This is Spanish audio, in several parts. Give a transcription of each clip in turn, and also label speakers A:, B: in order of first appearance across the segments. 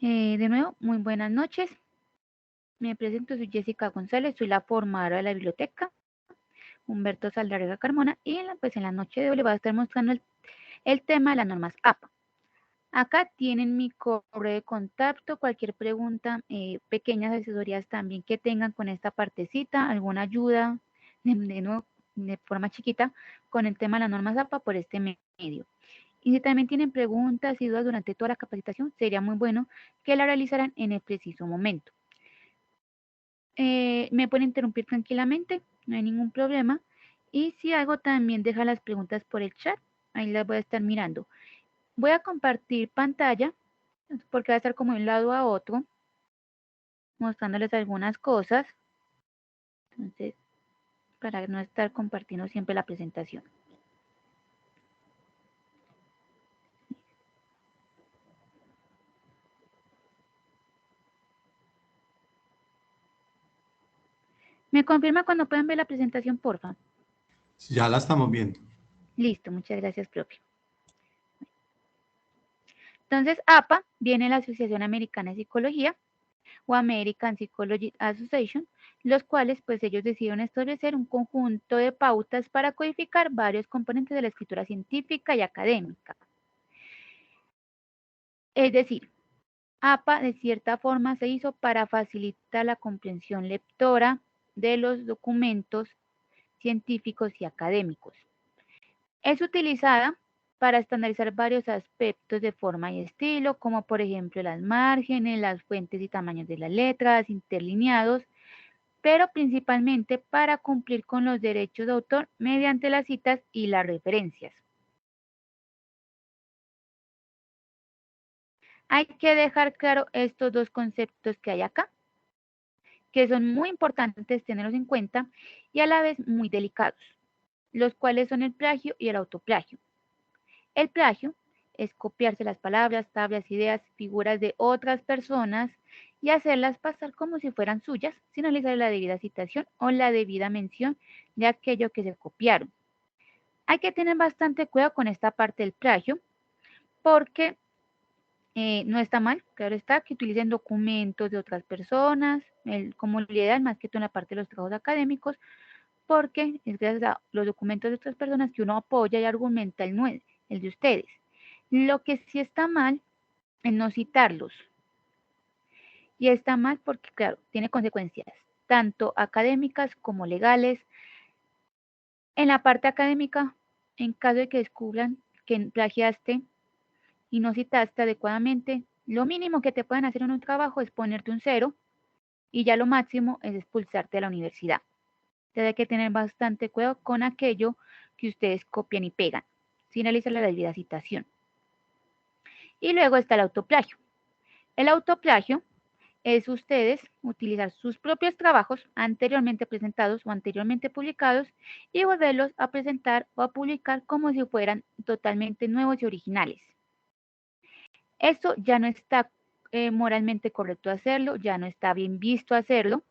A: De nuevo, muy buenas noches. Me presento, soy Jessica González, soy la formadora de la biblioteca Humberto Saldarriaga Carmona y en la noche de hoy les voy a estar mostrando el tema de las normas APA. Acá tienen mi correo de contacto, cualquier pregunta, pequeñas asesorías también que tengan con esta partecita, alguna ayuda de forma chiquita con el tema de las normas APA por este medio. Y si también tienen preguntas y dudas durante toda la capacitación, sería muy bueno que la realizaran en el preciso momento. Me pueden interrumpir tranquilamente, no hay ningún problema. Y si algo también deja las preguntas por el chat, ahí las voy a estar mirando. Voy a compartir pantalla, porque va a estar como de un lado a otro, mostrándoles algunas cosas. Entonces, para no estar compartiendo siempre la presentación. ¿Me confirma cuando pueden ver la presentación, porfa?
B: Ya la estamos viendo.
A: Listo, muchas gracias, propio. Entonces, APA viene de la Asociación Americana de Psicología o American Psychology Association, los cuales pues ellos decidieron establecer un conjunto de pautas para codificar varios componentes de la escritura científica y académica. Es decir, APA de cierta forma se hizo para facilitar la comprensión lectora de los documentos científicos y académicos. Es utilizada para estandarizar varios aspectos de forma y estilo, como por ejemplo las márgenes, las fuentes y tamaños de las letras, interlineados, pero principalmente para cumplir con los derechos de autor mediante las citas y las referencias. Hay que dejar claro estos dos conceptos que hay acá, que son muy importantes tenerlos en cuenta y a la vez muy delicados, los cuales son el plagio y el autoplagio. El plagio es copiarse las palabras, tablas, ideas, figuras de otras personas y hacerlas pasar como si fueran suyas, sin realizar la debida citación o la debida mención de aquello que se copiaron. Hay que tener bastante cuidado con esta parte del plagio, porque no está mal, claro está, que utilicen documentos de otras personas, como le dan más que todo en la parte de los trabajos académicos, porque es gracias a los documentos de otras personas que uno apoya y argumenta el de ustedes. Lo que sí está mal es no citarlos. Y está mal porque, claro, tiene consecuencias, tanto académicas como legales. En la parte académica, en caso de que descubran que plagiaste y no citaste adecuadamente, lo mínimo que te pueden hacer en un trabajo es ponerte un 0 y ya lo máximo es expulsarte de la universidad. Entonces hay que tener bastante cuidado con aquello que ustedes copian y pegan, sin realizar la debida citación. Y luego está el autoplagio. El autoplagio es ustedes utilizar sus propios trabajos anteriormente presentados o anteriormente publicados y volverlos a presentar o a publicar como si fueran totalmente nuevos y originales. Esto ya no está moralmente correcto hacerlo, ya no está bien visto hacerlo.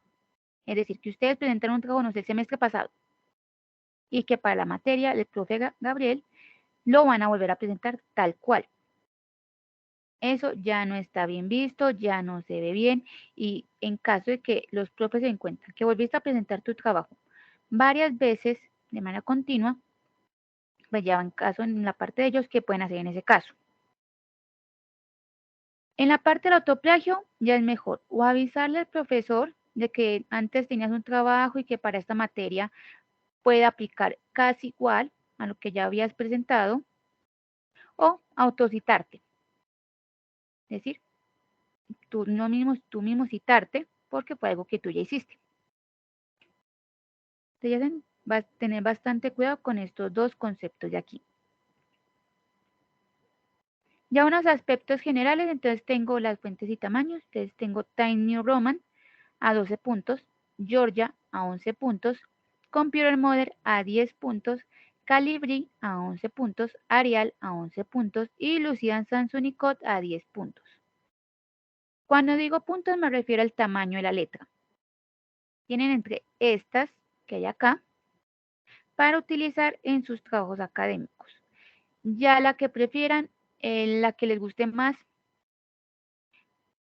A: Es decir, que ustedes presentaron un trabajo, no sé, el semestre pasado y que para la materia del profe Gabriel lo van a volver a presentar tal cual. Eso ya no está bien visto, ya no se ve bien y en caso de que los profes se encuentren que volviste a presentar tu trabajo varias veces de manera continua, pues ya van caso en la parte de ellos que pueden hacer en ese caso. En la parte del autoplagio ya es mejor o avisarle al profesor de que antes tenías un trabajo y que para esta materia puede aplicar casi igual a lo que ya habías presentado o autocitarte. Es decir, tú mismo citarte porque fue algo que tú ya hiciste. Entonces ya vas a tener bastante cuidado con estos dos conceptos de aquí. Ya unos aspectos generales, entonces tengo las fuentes y tamaños, entonces tengo Times New Roman a 12 puntos, Georgia a 11 puntos, Computer Model a 10 puntos, Calibri a 11 puntos, Arial a 11 puntos y Lucian Sans Unicode a 10 puntos. Cuando digo puntos me refiero al tamaño de la letra. Tienen entre estas que hay acá para utilizar en sus trabajos académicos. Ya la que prefieran, la que les guste más,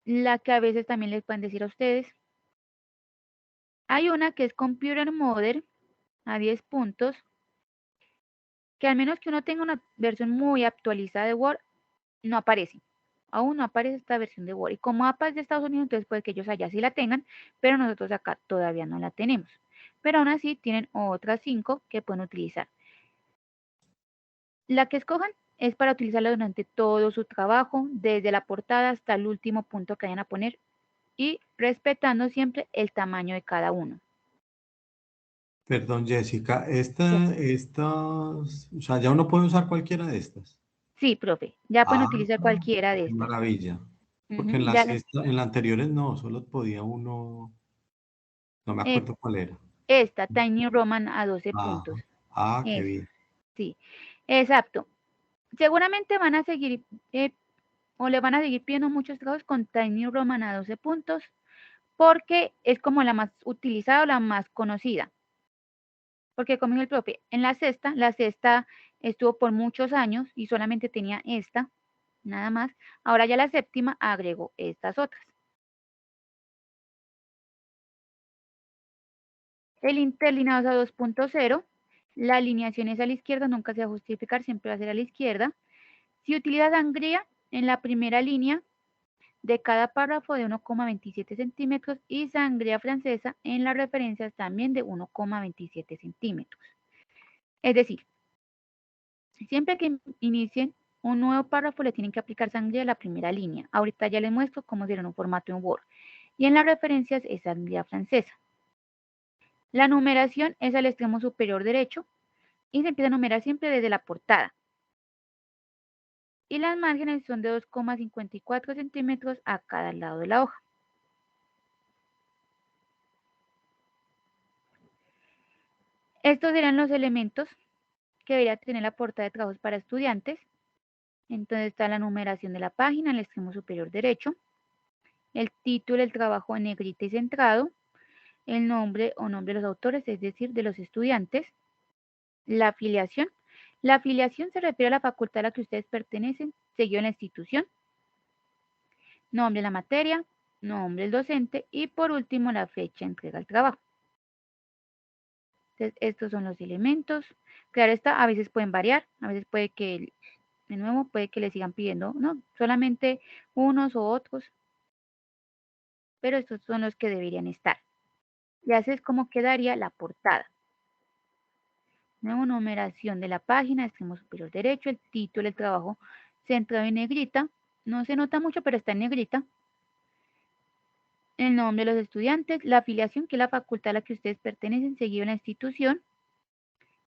A: la que a veces también les pueden decir a ustedes. Hay una que es Computer Mother a 10 puntos, que al menos que uno tenga una versión muy actualizada de Word, no aparece. Aún no aparece esta versión de Word. Y como APA es de Estados Unidos, entonces puede que ellos allá sí la tengan, pero nosotros acá todavía no la tenemos. Pero aún así tienen otras 5 que pueden utilizar. La que escojan es para utilizarla durante todo su trabajo, desde la portada hasta el último punto que vayan a poner y respetando siempre el tamaño de cada uno.
B: Perdón, Jessica,
A: Bien.
B: o sea, ya uno puede usar cualquiera de estas.
A: Sí, profe, ya pueden
B: Ah,
A: utilizar cualquiera de
B: qué
A: estas.
B: maravilla. Porque
A: Ujú, ya
B: en las anteriores no, solo podía uno, no me
A: eh,
B: acuerdo cuál era.
A: esta, Tiny Roman a 12
B: Ah,
A: puntos.
B: qué
A: Esa,
B: bien.
A: sí, exacto. Seguramente van a seguir o le van a seguir pidiendo muchos trabajos con Tiny Roman a 12 puntos porque es como la más utilizada o la más conocida. Porque como dijo el profe, en la sexta estuvo por muchos años y solamente tenía esta, nada más. Ahora ya la séptima agregó estas otras. El interlineado es a 2.0, la alineación es a la izquierda, nunca se va a justificar, siempre va a ser a la izquierda. Si utiliza sangría en la primera línea de cada párrafo de 1,27 centímetros y sangría francesa en las referencias también de 1,27 centímetros. Es decir, siempre que inicien un nuevo párrafo le tienen que aplicar sangría a la primera línea. Ahorita ya les muestro cómo será en un formato en Word. Y en las referencias es sangría francesa. La numeración es al extremo superior derecho y se empieza a numerar siempre desde la portada. Y las márgenes son de 2,54 centímetros a cada lado de la hoja. Estos serán los elementos que debería tener la portada de trabajos para estudiantes. Entonces está la numeración de la página en el extremo superior derecho, el título del trabajo en negrita y centrado, el nombre o nombre de los autores, es decir, de los estudiantes, la afiliación. La afiliación se refiere a la facultad a la que ustedes pertenecen, seguido en la institución, nombre de la materia, nombre del docente y por último la fecha de entrega del trabajo. Entonces, estos son los elementos. Claro está, a veces pueden variar, a veces puede que, de nuevo, puede que le sigan pidiendo, no, solamente unos o otros, pero estos son los que deberían estar. Y así es como quedaría la portada. Nuevo numeración de la página, extremo superior derecho, el título del trabajo centrado en negrita, no se nota mucho, pero está en negrita. El nombre de los estudiantes, la afiliación, que es la facultad a la que ustedes pertenecen, seguido en la institución,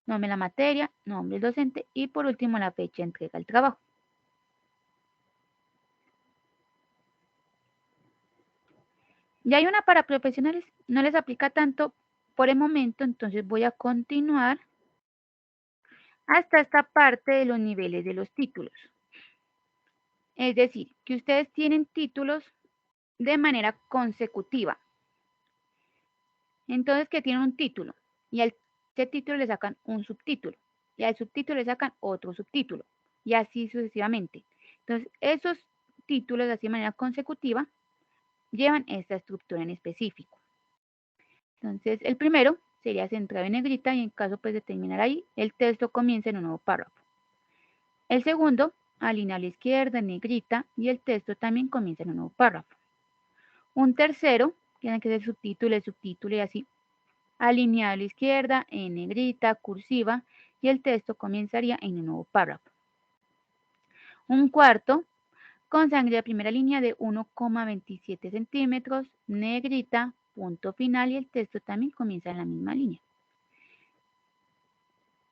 A: nombre de la materia, nombre del docente y por último la fecha de entrega del trabajo. Y hay una para profesionales, no les aplica tanto por el momento, entonces voy a continuar hasta esta parte de los niveles de los títulos. Es decir, que ustedes tienen títulos de manera consecutiva. Entonces, que tienen un título y a ese título le sacan un subtítulo y al subtítulo le sacan otro subtítulo y así sucesivamente. Entonces, esos títulos así de manera consecutiva llevan esta estructura en específico. Entonces, el primero sería centrado en negrita y en caso pues de terminar ahí, el texto comienza en un nuevo párrafo. El segundo, alinea a la izquierda en negrita y el texto también comienza en un nuevo párrafo. Un tercero, tiene que ser el subtítulo y así, alineado a la izquierda en negrita, cursiva y el texto comenzaría en un nuevo párrafo. Un cuarto, con sangre de primera línea de 1,27 centímetros, negrita, punto final y el texto también comienza en la misma línea.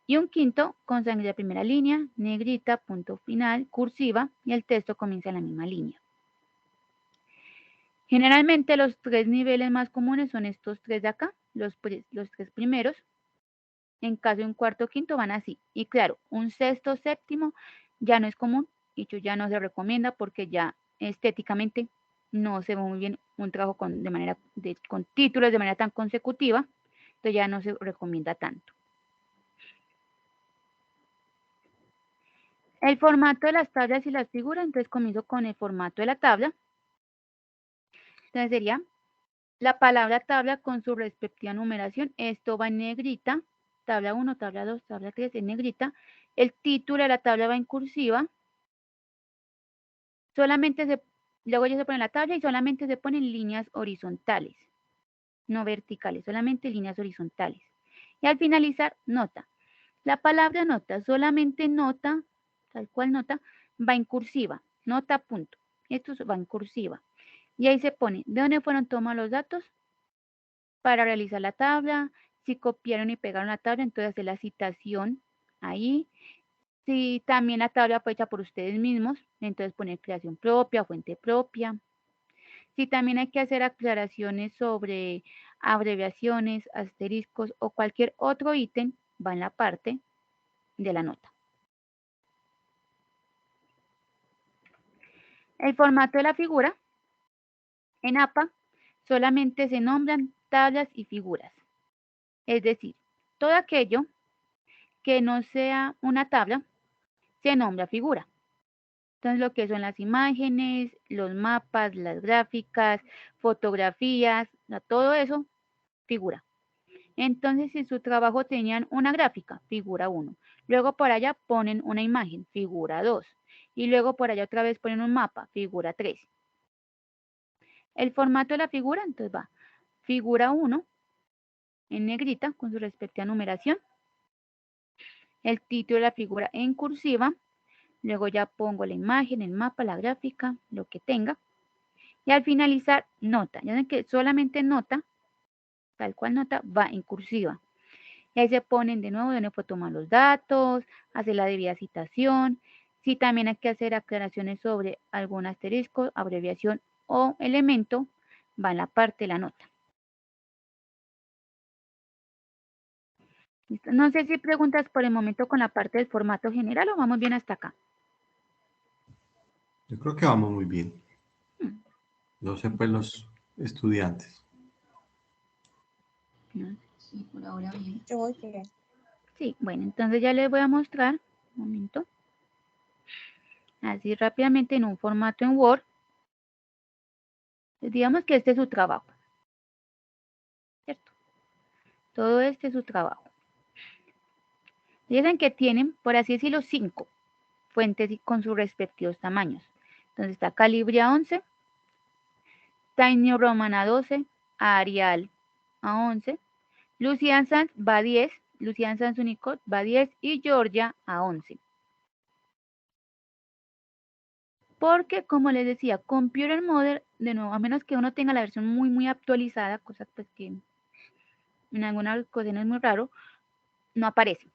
A: Y un quinto, con sangre de primera línea, negrita, punto final, cursiva y el texto comienza en la misma línea. Generalmente los tres niveles más comunes son estos tres de acá, los tres primeros. En caso de un cuarto o quinto van así. Y claro, un sexto o séptimo ya no es común y ya no se recomienda porque ya estéticamente no se ve muy bien un trabajo con títulos de manera tan consecutiva, entonces ya no se recomienda tanto. El formato de las tablas y las figuras, entonces comienzo con el formato de la tabla. Entonces sería la palabra tabla con su respectiva numeración. Esto va en negrita. Tabla 1, tabla 2, tabla 3 en negrita. El título de la tabla va en cursiva. Luego ya se pone la tabla y solamente se ponen líneas horizontales, no verticales, solamente líneas horizontales. Y al finalizar, nota. La palabra nota, solamente nota, tal cual nota, va en cursiva, nota punto. Esto va en cursiva. Y ahí se pone, ¿de dónde fueron tomados los datos? Para realizar la tabla, si copiaron y pegaron la tabla, entonces hacer la citación ahí. Si también la tabla fue hecha por ustedes mismos, entonces poner creación propia, fuente propia. Si también hay que hacer aclaraciones sobre abreviaciones, asteriscos o cualquier otro ítem, va en la parte de la nota. El formato de la figura, en APA, solamente se nombran tablas y figuras. Es decir, todo aquello que no sea una tabla, se nombra figura. Entonces, lo que son las imágenes, los mapas, las gráficas, fotografías, todo eso, figura. Entonces, si su trabajo tenían una gráfica, figura 1. Luego por allá ponen una imagen, figura 2. Y luego por allá otra vez ponen un mapa, figura 3. El formato de la figura, entonces va figura 1 en negrita con su respectiva numeración. El título de la figura en cursiva. Luego ya pongo la imagen, el mapa, la gráfica, lo que tenga. Y al finalizar, nota. Ya ven que solamente nota, tal cual nota, va en cursiva. Y ahí se ponen de nuevo donde fue tomar los datos, hacer la debida citación. Si también hay que hacer aclaraciones sobre algún asterisco, abreviación o elemento, va en la parte de la nota. ¿Listo? No sé si preguntas por el momento con la parte del formato general o vamos bien hasta acá.
B: Yo creo que vamos muy bien.
A: Hmm.
B: No sé, pues los estudiantes.
A: No.
C: Sí, por ahora bien. Yo voy bien.
A: Sí, bueno, entonces ya les voy a mostrar, un momento, así rápidamente en un formato en Word. Pues digamos que este es su trabajo, ¿cierto? Todo este es su trabajo. Dicen que tienen, por así decirlo, 5 fuentes con sus respectivos tamaños. Entonces está Calibri a 11, Tiny Roman a 12, Arial a 11, Lucian Sans va a 10, Lucian Sans Unicode va a 10 y Georgia a 11. Porque, como les decía, Computer Model, de nuevo, a menos que uno tenga la versión muy actualizada, cosa pues que en algunas ocasiones es muy raro, no aparece.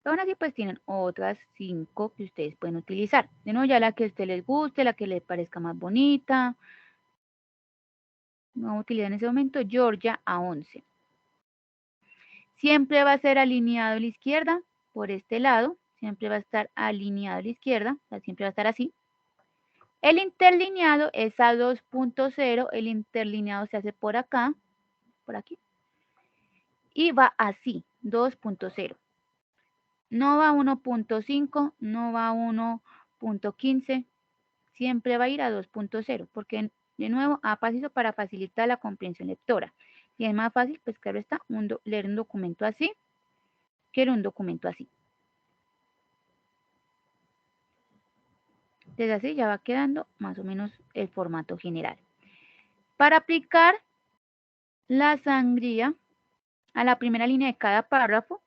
A: Pero aún así, pues tienen otras 5 que ustedes pueden utilizar. De nuevo, ya la que a usted les guste, la que les parezca más bonita. No utilizar en ese momento Georgia a 11. Siempre va a ser alineado a la izquierda, por este lado. Siempre va a estar alineado a la izquierda, o sea, siempre va a estar así. El interlineado es a 2.0, el interlineado se hace por acá, por aquí. Y va así, 2.0. No va 1.5, no va 1.15, siempre va a ir a 2.0, porque de nuevo ha pasado para facilitar la comprensión lectora. Y es más fácil, pues claro está, leer un documento así que un documento así. Desde así ya va quedando más o menos el formato general. Para aplicar la sangría a la primera línea de cada párrafo,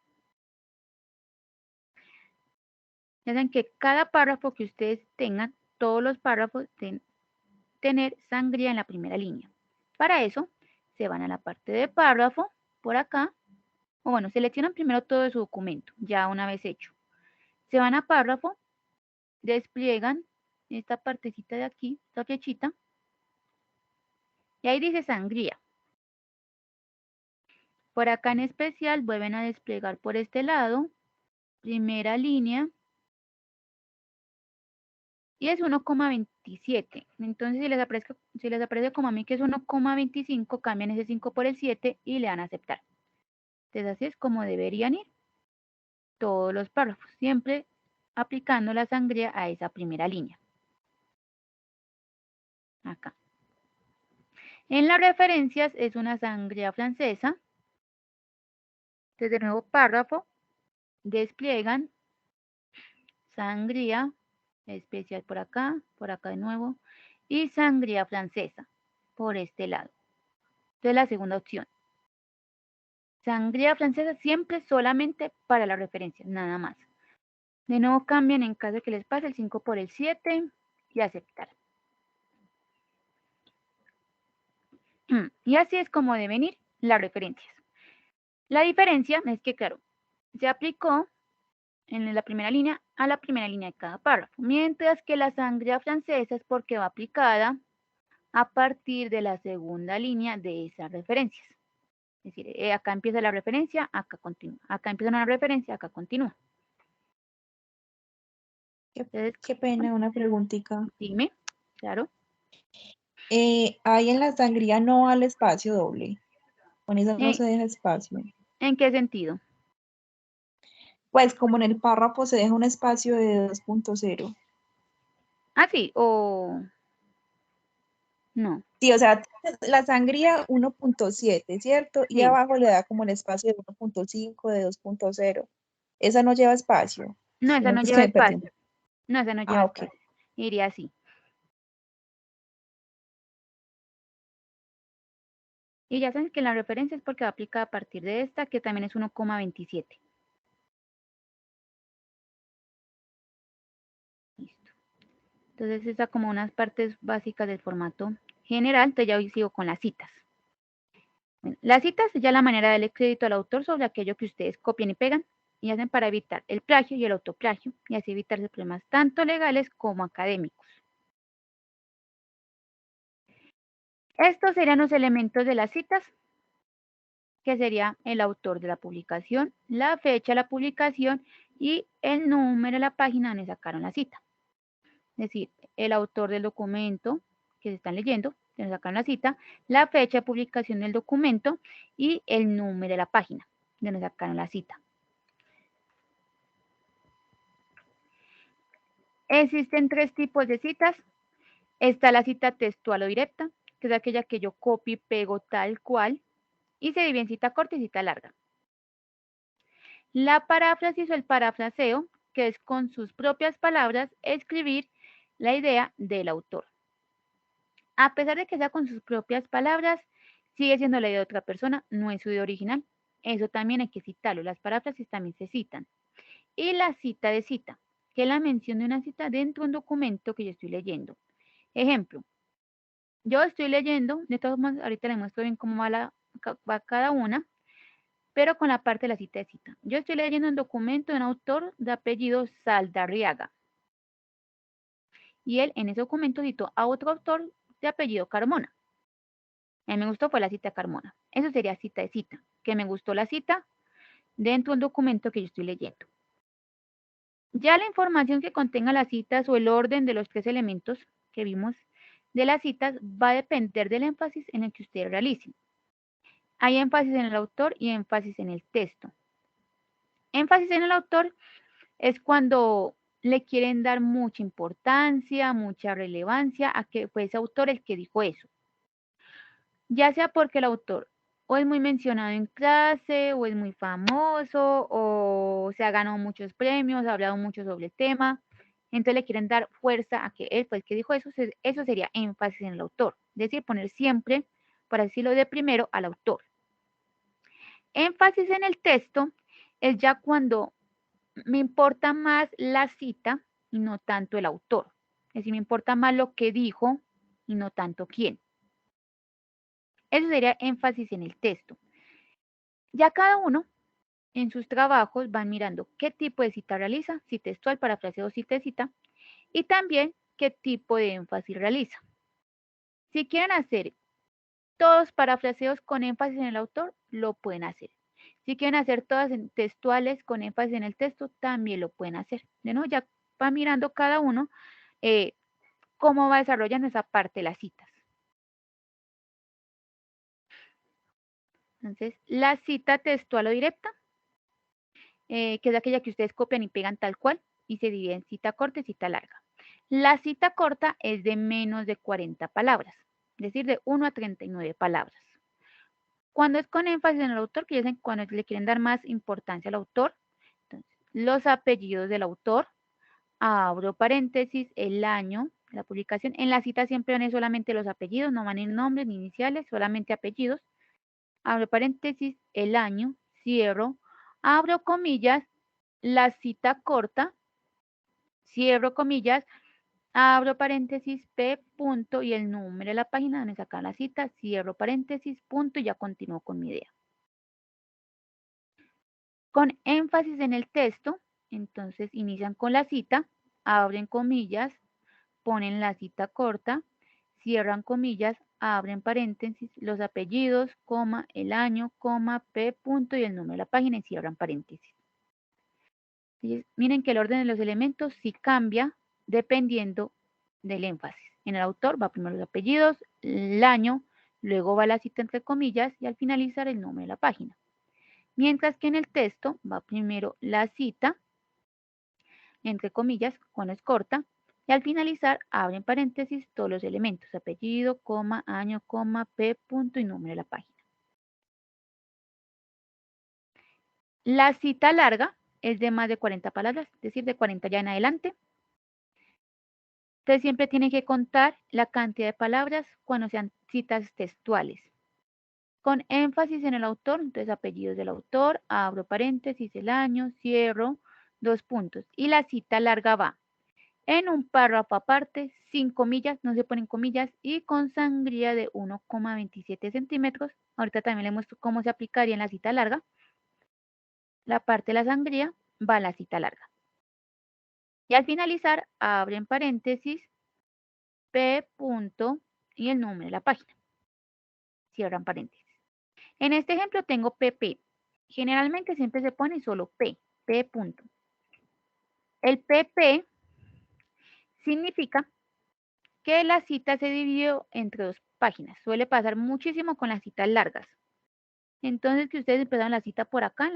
A: ya saben que cada párrafo que ustedes tengan, todos los párrafos deben tener sangría en la primera línea. Para eso, se van a la parte de párrafo, por acá, o bueno, seleccionan primero todo su documento, ya una vez hecho. Se van a párrafo, despliegan esta partecita de aquí, esta flechita, y ahí dice sangría. Por acá en especial vuelven a desplegar por este lado, primera línea, y es 1,27. Entonces, si les aparece como a mí que es 1,25, cambian ese 5 por el 7 y le dan a aceptar. Entonces, así es como deberían ir todos los párrafos, siempre aplicando la sangría a esa primera línea. Acá. En las referencias es una sangría francesa. Desde el nuevo párrafo despliegan sangría especial por acá de nuevo, y sangría francesa por este lado. Entonces la segunda opción. Sangría francesa siempre solamente para la referencia, nada más. De nuevo cambian en caso de que les pase el 5 por el 7 y aceptar. Y así es como deben ir las referencias. La diferencia es que, claro, se aplicó en la primera línea a la primera línea de cada párrafo, mientras que la sangría francesa es porque va aplicada a partir de la segunda línea de esas referencias. Es decir, acá empieza la referencia, acá continúa. Acá empieza una referencia, acá continúa. Entonces,
C: Qué pena, una preguntita.
A: dime, claro.
C: Ahí en la sangría no al espacio doble. Con eso no se deja espacio.
A: ¿En qué sentido?
C: Pues como en el párrafo se deja un espacio de 2.0.
A: Ah, sí, o no.
C: Sí, o sea, la sangría 1.7, ¿cierto? Y
A: Sí.
C: abajo le da como el espacio de 1.5, de 2.0. Esa no lleva espacio.
A: No, esa
C: Sino
A: no
C: que es
A: lleva
C: que me perdí.
A: espacio. No, esa no lleva
C: Ah, ok.
A: espacio. Iría así. Y ya saben que la referencia es porque va aplicada a partir de esta, que también es 1,27. Listo. Entonces, estas como unas partes básicas del formato general. Entonces, ya hoy sigo con las citas. Bueno, las citas es ya la manera de darle crédito al autor sobre aquello que ustedes copian y pegan y hacen para evitar el plagio y el autoplagio y así evitarse problemas tanto legales como académicos. Estos serían los elementos de las citas, que sería el autor de la publicación, la fecha de la publicación y el número de la página donde sacaron la cita. Es decir, el autor del documento que se están leyendo, donde sacaron la cita, la fecha de publicación del documento y el número de la página donde sacaron la cita. Existen tres tipos de citas. Está la cita textual o directa, que es aquella que yo copio y pego tal cual, y se divide en cita corta y cita larga. La paráfrasis o el parafraseo, que es con sus propias palabras escribir la idea del autor. A pesar de que sea con sus propias palabras, sigue siendo la idea de otra persona, no es su idea original. Eso también hay que citarlo, las paráfrasis también se citan. Y la cita de cita, que es la mención de una cita dentro de un documento que yo estoy leyendo. Ejemplo, yo estoy leyendo, de todas formas, ahorita les muestro bien cómo va cada una, pero con la parte de la cita de cita. Yo estoy leyendo un documento de un autor de apellido Saldarriaga. Y él en ese documento citó a otro autor de apellido Carmona. A mí me gustó fue la cita de Carmona. Eso sería cita de cita, que me gustó la cita dentro del documento que yo estoy leyendo. Ya la información que contenga las citas o el orden de los tres elementos que vimos de las citas va a depender del énfasis en el que ustedes realicen. Hay énfasis en el autor y énfasis en el texto. Énfasis en el autor es cuando le quieren dar mucha importancia, mucha relevancia a que fue ese autor el que dijo eso. Ya sea porque el autor o es muy mencionado en clase, o es muy famoso, o se ha ganado muchos premios, ha hablado mucho sobre el tema, entonces le quieren dar fuerza a que él fue el que dijo eso, eso sería énfasis en el autor, es decir, poner siempre, por decirlo de primero, al autor. Énfasis en el texto es ya cuando me importa más la cita y no tanto el autor. Es decir, me importa más lo que dijo y no tanto quién. Eso sería énfasis en el texto. Ya cada uno en sus trabajos van mirando qué tipo de cita realiza, si textual, parafraseo, cita de cita, y también qué tipo de énfasis realiza. Si quieren hacer todos parafraseos con énfasis en el autor, lo pueden hacer. Si quieren hacer todas textuales con énfasis en el texto, también lo pueden hacer. De nuevo, ya va mirando cada uno cómo va desarrollando esa parte de las citas. Entonces, la cita textual o directa, que es aquella que ustedes copian y pegan tal cual, y se divide en cita corta y cita larga. La cita corta es de menos de 40 palabras. decir, de 1 a 39 palabras. Cuando es con énfasis en el autor, que dicen cuando le quieren dar más importancia al autor, entonces, los apellidos del autor, abro paréntesis, el año, la publicación. En la cita siempre van a ir solamente los apellidos, no van a ir nombres ni iniciales, solamente apellidos. Abro paréntesis, el año, cierro, abro comillas, la cita corta, cierro comillas, abro paréntesis, P, punto, y el número de la página donde sacar la cita, cierro paréntesis, punto, y ya continúo con mi idea. Con énfasis en el texto, entonces inician con la cita, abren comillas, ponen la cita corta, cierran comillas, abren paréntesis, los apellidos, coma, el año, coma, P, punto, y el número de la página y cierran paréntesis. Entonces, miren que el orden de los elementos sí cambia dependiendo del énfasis. En el autor va primero los apellidos, el año, luego va la cita entre comillas y al finalizar el número de la página. Mientras que en el texto va primero la cita, entre comillas, cuando es corta, y al finalizar abren paréntesis todos los elementos, apellido, coma, año, coma, P, punto y número de la página. La cita larga es de más de 40 palabras, es decir, de 40 ya en adelante. Usted siempre tiene que contar la cantidad de palabras cuando sean citas textuales. Con énfasis en el autor, entonces apellidos del autor, abro paréntesis, el año, cierro, 2 puntos. Y la cita larga va en un párrafo aparte, sin comillas, no se ponen comillas, y con sangría de 1,27 centímetros. Ahorita también le muestro cómo se aplicaría en la cita larga. La parte de la sangría va a la cita larga. Y al finalizar, abren paréntesis, P, punto, y el número de la página. Cierran paréntesis. En este ejemplo tengo PP. Generalmente siempre se pone solo P, P, punto. El PP significa que la cita se dividió entre 2 páginas. Suele pasar muchísimo con las citas largas. Entonces, que ustedes empezaron la cita por acá,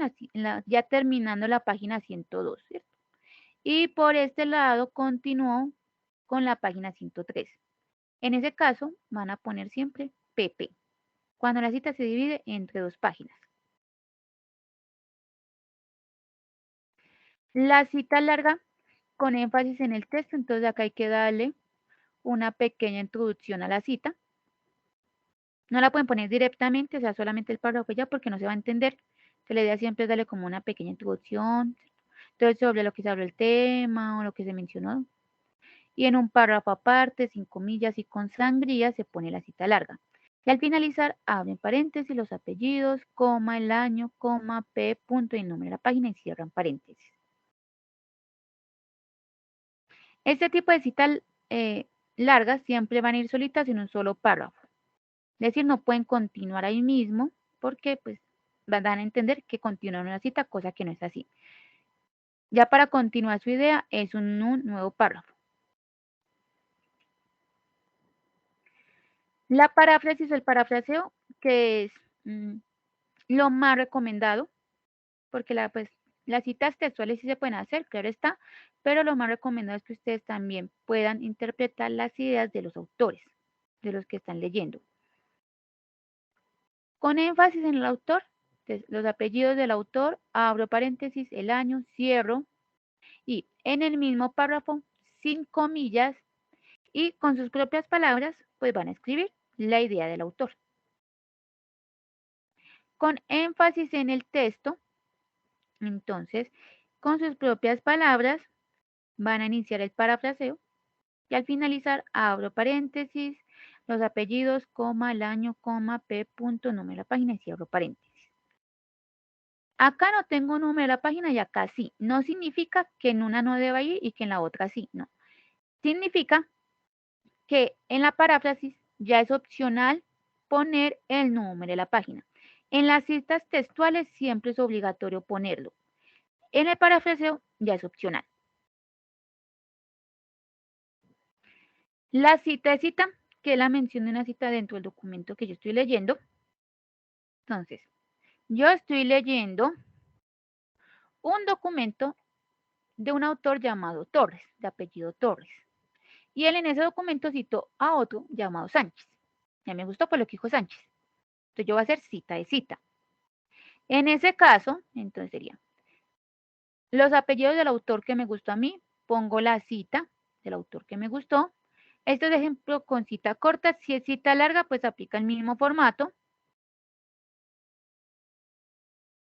A: ya terminando la página 102, ¿cierto? Y por este lado continuó con la página 103. En ese caso, van a poner siempre PP, cuando la cita se divide entre 2 páginas. La cita larga con énfasis en el texto, entonces acá hay que darle una pequeña introducción a la cita. No la pueden poner directamente, o sea, solamente el párrafo ya, porque no se va a entender. Entonces, la idea siempre es darle como una pequeña introducción, entonces sobre lo que se habló el tema o lo que se mencionó. Y en un párrafo aparte, sin comillas y con sangría, se pone la cita larga. Y al finalizar, abren paréntesis, los apellidos, coma, el año, coma, P, punto y número de la página y cierran paréntesis. Este tipo de citas largas siempre van a ir solitas en un solo párrafo. Es decir, no pueden continuar ahí mismo porque pues van a entender que continúan una cita, cosa que no es así. Ya para continuar su idea es un nuevo párrafo. La paráfrasis o el parafraseo, que es lo más recomendado, porque las citas textuales sí se pueden hacer, claro está, pero lo más recomendado es que ustedes también puedan interpretar las ideas de los autores, de los que están leyendo. Con énfasis en el autor, los apellidos del autor, abro paréntesis, el año, cierro, y en el mismo párrafo, sin comillas, y con sus propias palabras, pues van a escribir la idea del autor. Con énfasis en el texto, entonces, con sus propias palabras, van a iniciar el parafraseo, y al finalizar, abro paréntesis, los apellidos, coma, el año, coma, P, punto, número de la página, y cierro paréntesis. Acá no tengo número de la página y acá sí. No significa que en una no deba ir y que en la otra sí, no. Significa que en la paráfrasis ya es opcional poner el número de la página. En las citas textuales siempre es obligatorio ponerlo. En el parafraseo ya es opcional. La cita es cita, que es la mención de una cita dentro del documento que yo estoy leyendo. Entonces, yo estoy leyendo un documento de un autor llamado Torres, de apellido Torres. Y él en ese documento citó a otro llamado Sánchez. Ya me gustó por lo que dijo Sánchez. Entonces yo voy a hacer cita de cita. En ese caso, entonces sería los apellidos del autor que me gustó a mí, pongo la cita del autor que me gustó. Esto es ejemplo con cita corta. Si es cita larga, pues aplica el mismo formato.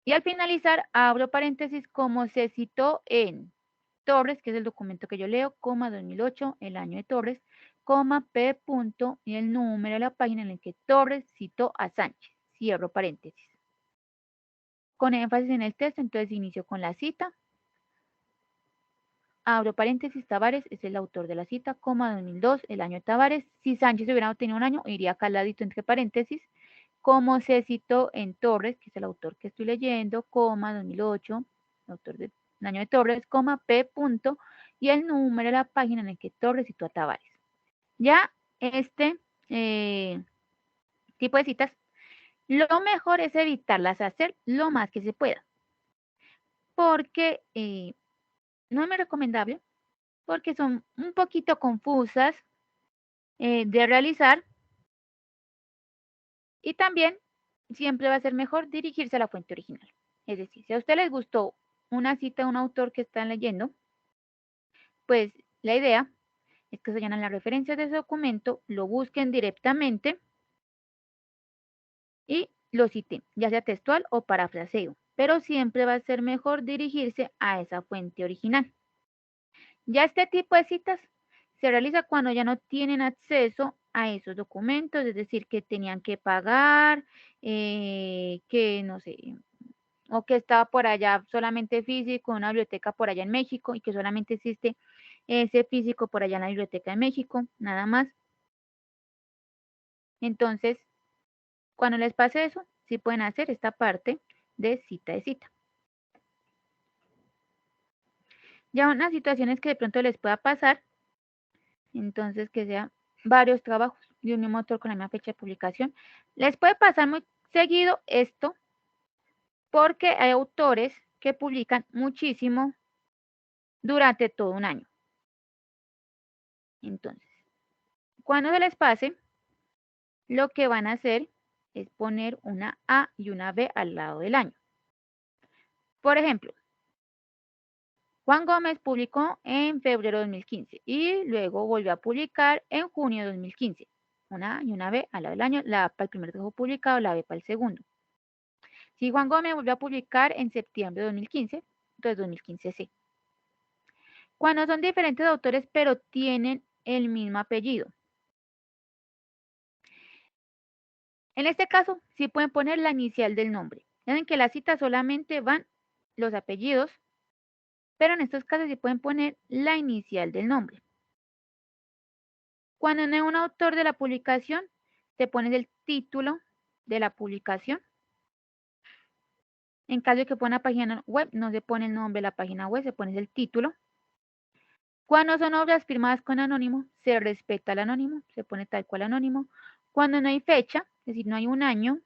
A: Y al finalizar, abro paréntesis como se citó en Torres, que es el documento que yo leo, coma 2008, el año de Torres, coma P punto y el número de la página en la que Torres citó a Sánchez. Cierro paréntesis. Con énfasis en el texto, entonces inicio con la cita. Abro paréntesis, Tavares es el autor de la cita, coma 2002, el año de Tavares. Si Sánchez hubiera tenido un año, iría acá al ladito entre paréntesis. Como se citó en Torres, que es el autor que estoy leyendo, coma 2008, el autor del año de Torres, coma P punto, y el número de la página en el que Torres citó a Tavares. Ya este tipo de citas, lo mejor es evitarlas hacer lo más que se pueda, porque no es muy recomendable, porque son un poquito confusas de realizar y también siempre va a ser mejor dirigirse a la fuente original. Es decir, si a usted les gustó una cita de un autor que están leyendo, pues la idea es que se vayan a las referencias de ese documento, lo busquen directamente y lo citen, ya sea textual o parafraseo, pero siempre va a ser mejor dirigirse a esa fuente original. Ya este tipo de citas se realiza cuando ya no tienen acceso a esos documentos, es decir, que tenían que pagar, que no sé, o que estaba por allá solamente físico, una biblioteca por allá en México y que solamente existe ese físico por allá en la biblioteca de México, nada más. Entonces, cuando les pase eso, sí pueden hacer esta parte de cita. Ya unas situaciones que de pronto les pueda pasar, entonces que sean varios trabajos de un mismo autor con la misma fecha de publicación. Les puede pasar muy seguido esto porque hay autores que publican muchísimo durante todo un año. Entonces, cuando se les pase, lo que van a hacer es poner una A y una B al lado del año. Por ejemplo, Juan Gómez publicó en febrero de 2015 y luego volvió a publicar en junio de 2015. Una A y una B al lado del año, la A para el primer trabajo publicado, la B para el segundo. Si Juan Gómez volvió a publicar en septiembre de 2015, entonces 2015 C. Cuando son diferentes autores pero tienen el mismo apellido. En este caso, sí pueden poner la inicial del nombre. Saben que la cita solamente van los apellidos, pero en estos casos sí pueden poner la inicial del nombre. Cuando no es un autor de la publicación, se pone el título de la publicación. En caso de que ponga página web, no se pone el nombre de la página web, se pone el título. Cuando son obras firmadas con anónimo, se respeta el anónimo, se pone tal cual anónimo. Cuando no hay fecha, es decir, no hay un año,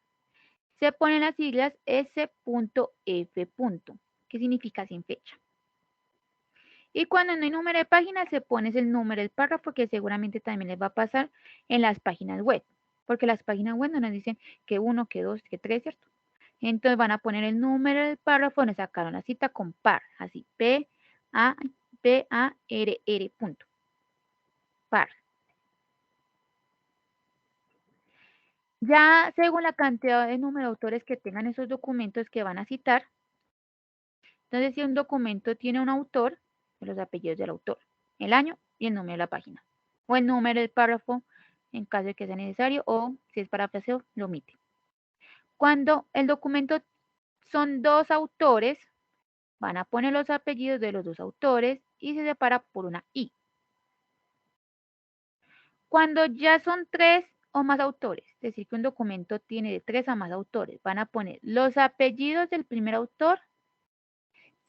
A: se ponen las siglas S.F. que significa sin fecha. Y cuando no hay número de página, se pone el número del párrafo, que seguramente también les va a pasar en las páginas web, porque las páginas web no nos dicen que 1, que 2, que 3, ¿cierto? Entonces van a poner el número del párrafo donde sacaron la cita con par, así, P-A-R-R, par. Ya según la cantidad de número de autores que tengan esos documentos que van a citar, entonces si un documento tiene un autor, los apellidos del autor, el año y el número de la página, o el número del párrafo en caso de que sea necesario, o si es parafraseo, lo omite. Cuando el documento son dos autores, van a poner los apellidos de los dos autores y se separa por una I. Cuando ya son 3 o más autores, es decir, que un documento tiene de 3 a más autores, van a poner los apellidos del primer autor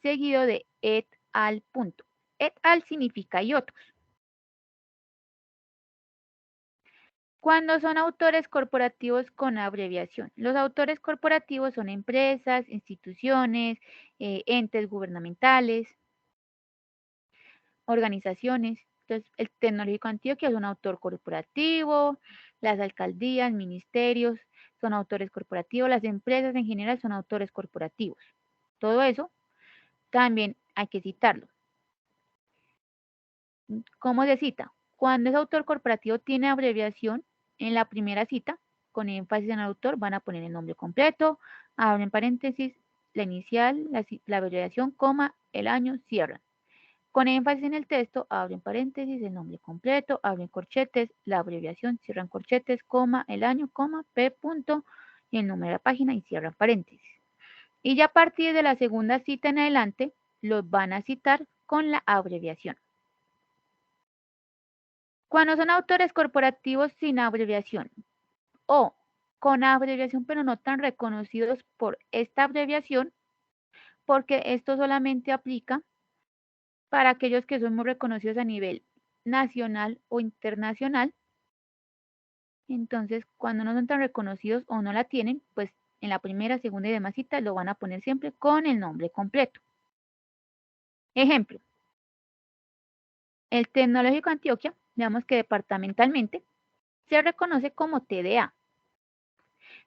A: seguido de et al punto. Et al significa y otros. Cuando son autores corporativos con abreviación. Los autores corporativos son empresas, instituciones, entes gubernamentales, organizaciones. Entonces, el Tecnológico Antioquia es un autor corporativo, Las alcaldías, ministerios son autores corporativos, las empresas en general son autores corporativos. Todo eso también hay que citarlo. ¿Cómo se cita? Cuando es autor corporativo tiene abreviación en la primera cita, con énfasis en el autor, van a poner el nombre completo, abren paréntesis, la inicial, la abreviación, coma, el año, cierran. Con énfasis en el texto, abren paréntesis, el nombre completo, abren corchetes, la abreviación, cierran corchetes, coma, el año, coma, p punto, y el número de la página y cierran paréntesis. Y ya a partir de la segunda cita en adelante, los van a citar con la abreviación. Cuando son autores corporativos sin abreviación o con abreviación pero no tan reconocidos por esta abreviación, porque esto solamente aplica para aquellos que son muy reconocidos a nivel nacional o internacional. Entonces, cuando no son tan reconocidos o no la tienen, pues en la primera, segunda y demás cita lo van a poner siempre con el nombre completo. Ejemplo, el Tecnológico Antioquia, digamos que departamentalmente, se reconoce como TDA.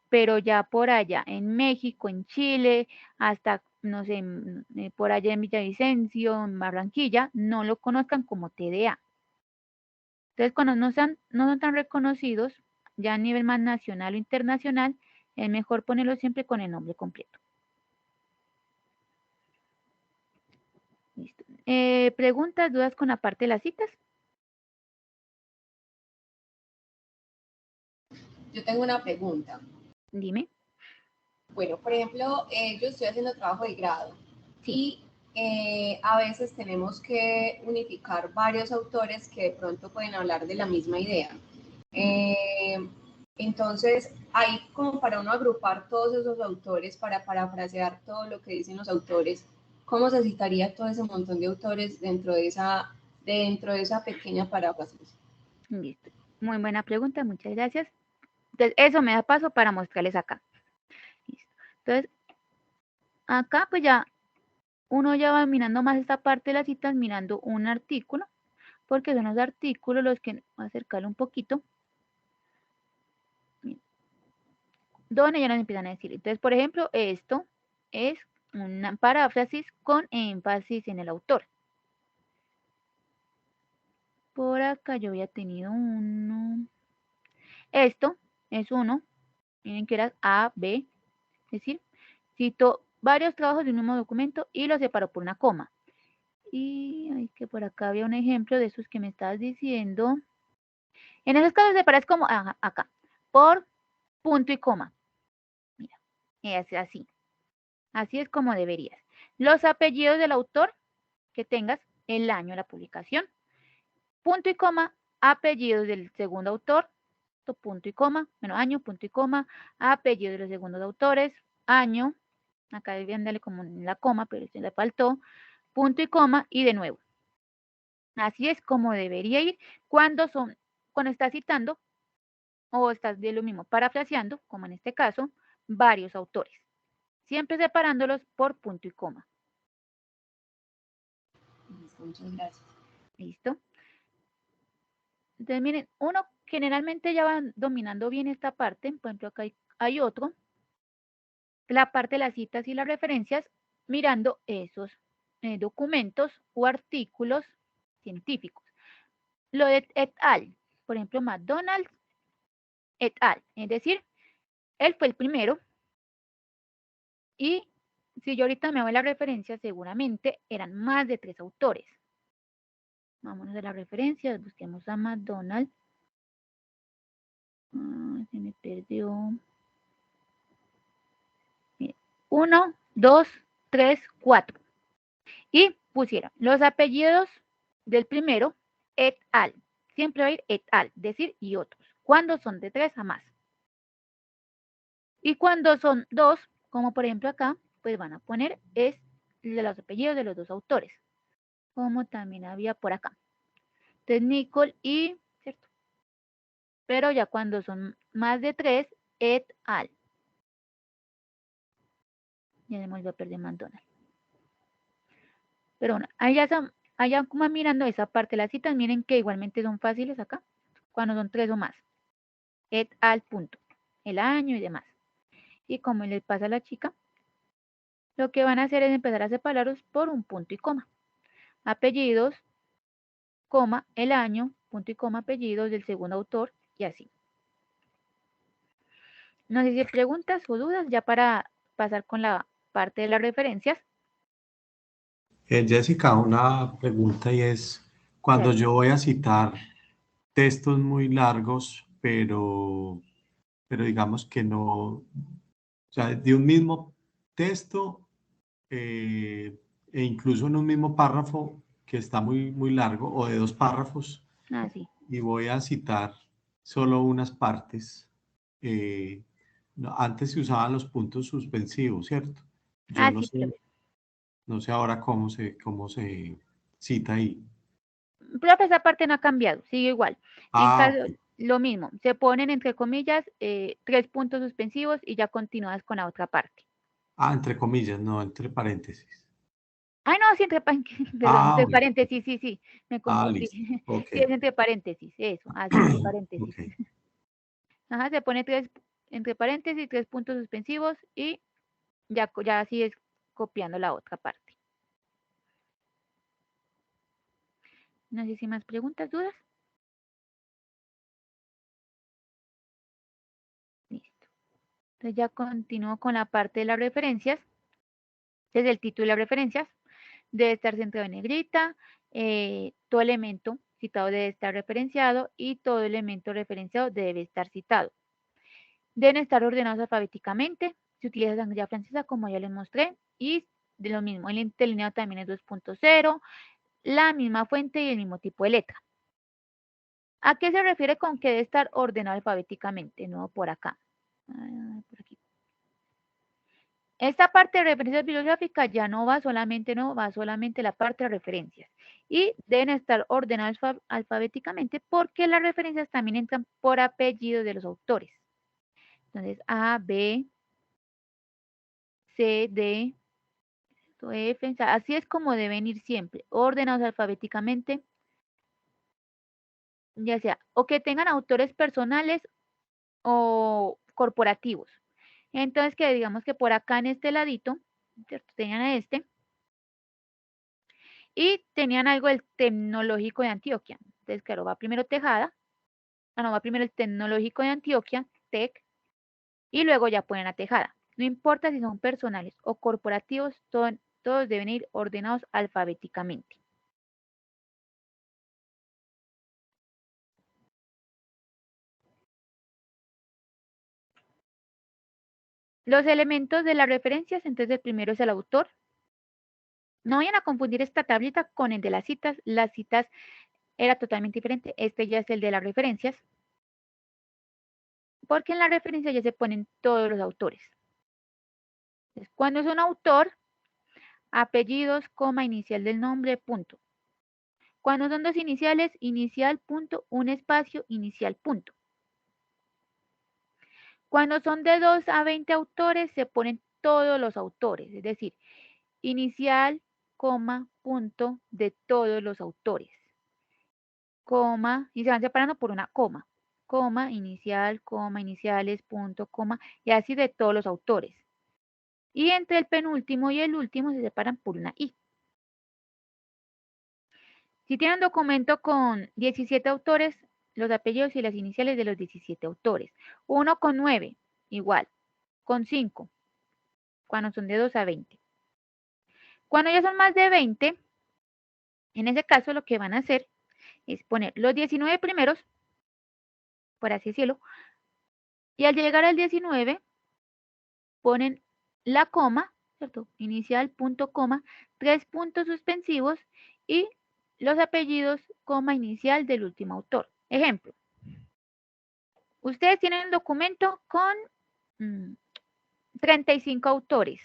A: Pero ya por allá en México, en Chile, hasta, no sé, por allá en Villavicencio, en Barranquilla, no lo conozcan como TDA. Entonces, cuando no son tan reconocidos, ya a nivel más nacional o internacional, es mejor ponerlo siempre con el nombre completo. Listo. ¿Preguntas, dudas con la parte de las citas?
D: Yo tengo una pregunta.
A: Dime.
D: Bueno, por ejemplo, yo estoy haciendo trabajo de grado y a veces tenemos que unificar varios autores que de pronto pueden hablar de la misma idea. Entonces, hay como para uno agrupar todos esos autores, para parafrasear todo lo que dicen los autores, ¿cómo se citaría todo ese montón de autores dentro de esa pequeña paráfrasis?
A: Listo. Muy buena pregunta, muchas gracias. Entonces, eso me da paso para mostrarles acá. Listo. Entonces, acá pues ya uno ya va mirando más esta parte de las citas, mirando un artículo, porque son los artículos los que, voy a acercarlo un poquito, donde ya nos empiezan a decir. Entonces, por ejemplo, esto es una paráfrasis con énfasis en el autor. Por acá yo había tenido uno. Esto es uno, miren que era A, B, es decir, cito varios trabajos de un mismo documento y los separo por una coma. Y ay, que por acá había un ejemplo de esos que me estabas diciendo. En esos casos separas como acá, por punto y coma. Mira, es así. Así es como deberías. Los apellidos del autor que tengas, el año de la publicación, punto y coma, apellidos del segundo autor, punto y coma, bueno, año, punto y coma, apellidos de los segundos autores, año, acá debían darle como la coma, pero se le faltó, punto y coma, y de nuevo. Así es como debería ir cuando estás citando o estás de lo mismo parafraseando, como en este caso, varios autores. Siempre separándolos por punto y coma.
D: Muchas gracias.
A: ¿Listo? Entonces, miren, uno generalmente ya va dominando bien esta parte. Por ejemplo, acá hay otro. La parte de las citas y las referencias, mirando esos documentos o artículos científicos. Lo de et al, por ejemplo, McDonald's et al. Es decir, él fue el primero. Y si yo ahorita me voy a la referencia, seguramente eran más de 3 autores. Vámonos a las referencias, busquemos a McDonald's. Se me perdió. 1, 2, 3, 4. Y pusieron los apellidos del primero, et al. Siempre va a ir et al, decir y otros. Cuando son de 3 a más. Y cuando son 2, como por ejemplo acá, pues van a poner es de los apellidos de los 2 autores. Como también había por acá. Entonces, Nicole y, ¿cierto? Pero ya cuando son más de 3, et al. Ya me volvió a perder McDonald's. Pero bueno, allá como mirando esa parte de las citas, miren que igualmente son fáciles acá, cuando son 3 o más. et al punto, el año y demás. Y como les pasa a la chica, lo que van a hacer es empezar a separarlos por un punto y coma. Apellidos, coma, el año, punto y coma, apellidos del segundo autor y así. No sé si hay preguntas o dudas ya para pasar con la parte de las referencias.
B: Jessica, una pregunta y es, cuando
A: Claro.
B: yo voy a citar textos muy largos, pero digamos que no, o sea, de un mismo texto e incluso en un mismo párrafo que está muy largo o de dos párrafos
A: Así.
B: y voy a citar solo unas partes. Antes se usaban los puntos suspensivos, ¿cierto? Yo
A: Así,
B: no sé ahora cómo se cita ahí.
A: profe, esa parte no ha cambiado, sigue igual. En
B: Ah,
A: caso, lo mismo, se ponen entre comillas 3 puntos suspensivos y ya continúas con la otra parte.
B: entre comillas, no entre paréntesis.
A: Ay, no, sí, entre, perdón,
B: Ah,
A: entre
B: bueno.
A: paréntesis, sí, me confundí.
B: Listo. Ok.
A: Sí, es entre paréntesis, eso, así, entre paréntesis.
B: Ok.
A: Ajá, se pone entre paréntesis, 3 puntos suspensivos y ya así es copiando la otra parte. No sé si más preguntas, dudas. Listo. Entonces ya continúo con la parte de las referencias. Desde el título de las referencias debe estar centrado en negrita, todo elemento citado debe estar referenciado y todo elemento referenciado debe estar citado. Deben estar ordenados alfabéticamente. Se utiliza sangría francesa como ya les mostré y de lo mismo, el interlineado también es 2.0, la misma fuente y el mismo tipo de letra. ¿A qué se refiere con que debe estar ordenado alfabéticamente? No, por acá. Por aquí. Esta parte de referencias bibliográficas ya no va solamente la parte de referencias. Y deben estar ordenados alfabéticamente porque las referencias también entran por apellido de los autores. Entonces, A, B, C, D, F, o sea, así es como deben ir siempre, ordenados alfabéticamente, ya sea o que tengan autores personales o corporativos. Entonces, que digamos que por acá en este ladito, ¿cierto? Tenían a este, y tenían algo del Tecnológico de Antioquia. Entonces, claro, va primero Tejada, va primero el Tecnológico de Antioquia, TEC, y luego ya ponen a Tejada. No importa si son personales o corporativos, todos deben ir ordenados alfabéticamente. Los elementos de las referencias, entonces el primero es el autor. No vayan a confundir esta tablita con el de las citas. Las citas era totalmente diferente. Este ya es el de las referencias. Porque en la referencia ya se ponen todos los autores. Entonces, cuando es un autor, apellidos, coma, inicial del nombre, punto. Cuando son dos iniciales, inicial, punto, un espacio, inicial, punto. Cuando son de 2 a 20 autores, se ponen todos los autores, es decir, inicial, coma, punto de todos los autores. Coma, y se van separando por una coma, inicial, coma, iniciales, punto, coma, y así de todos los autores. Y entre el penúltimo y el último se separan por una I. Si tienen documento con 17 autores, los apellidos y las iniciales de los 17 autores. Uno con 9, igual. Con 5, cuando son de 2 a 20. Cuando ya son más de 20, en ese caso lo que van a hacer es poner los 19 primeros, por así decirlo, y al llegar al 19, ponen la coma, ¿cierto? Inicial, punto, coma, 3 puntos suspensivos y los apellidos, coma, inicial del último autor. Ejemplo, ustedes tienen un documento con 35 autores.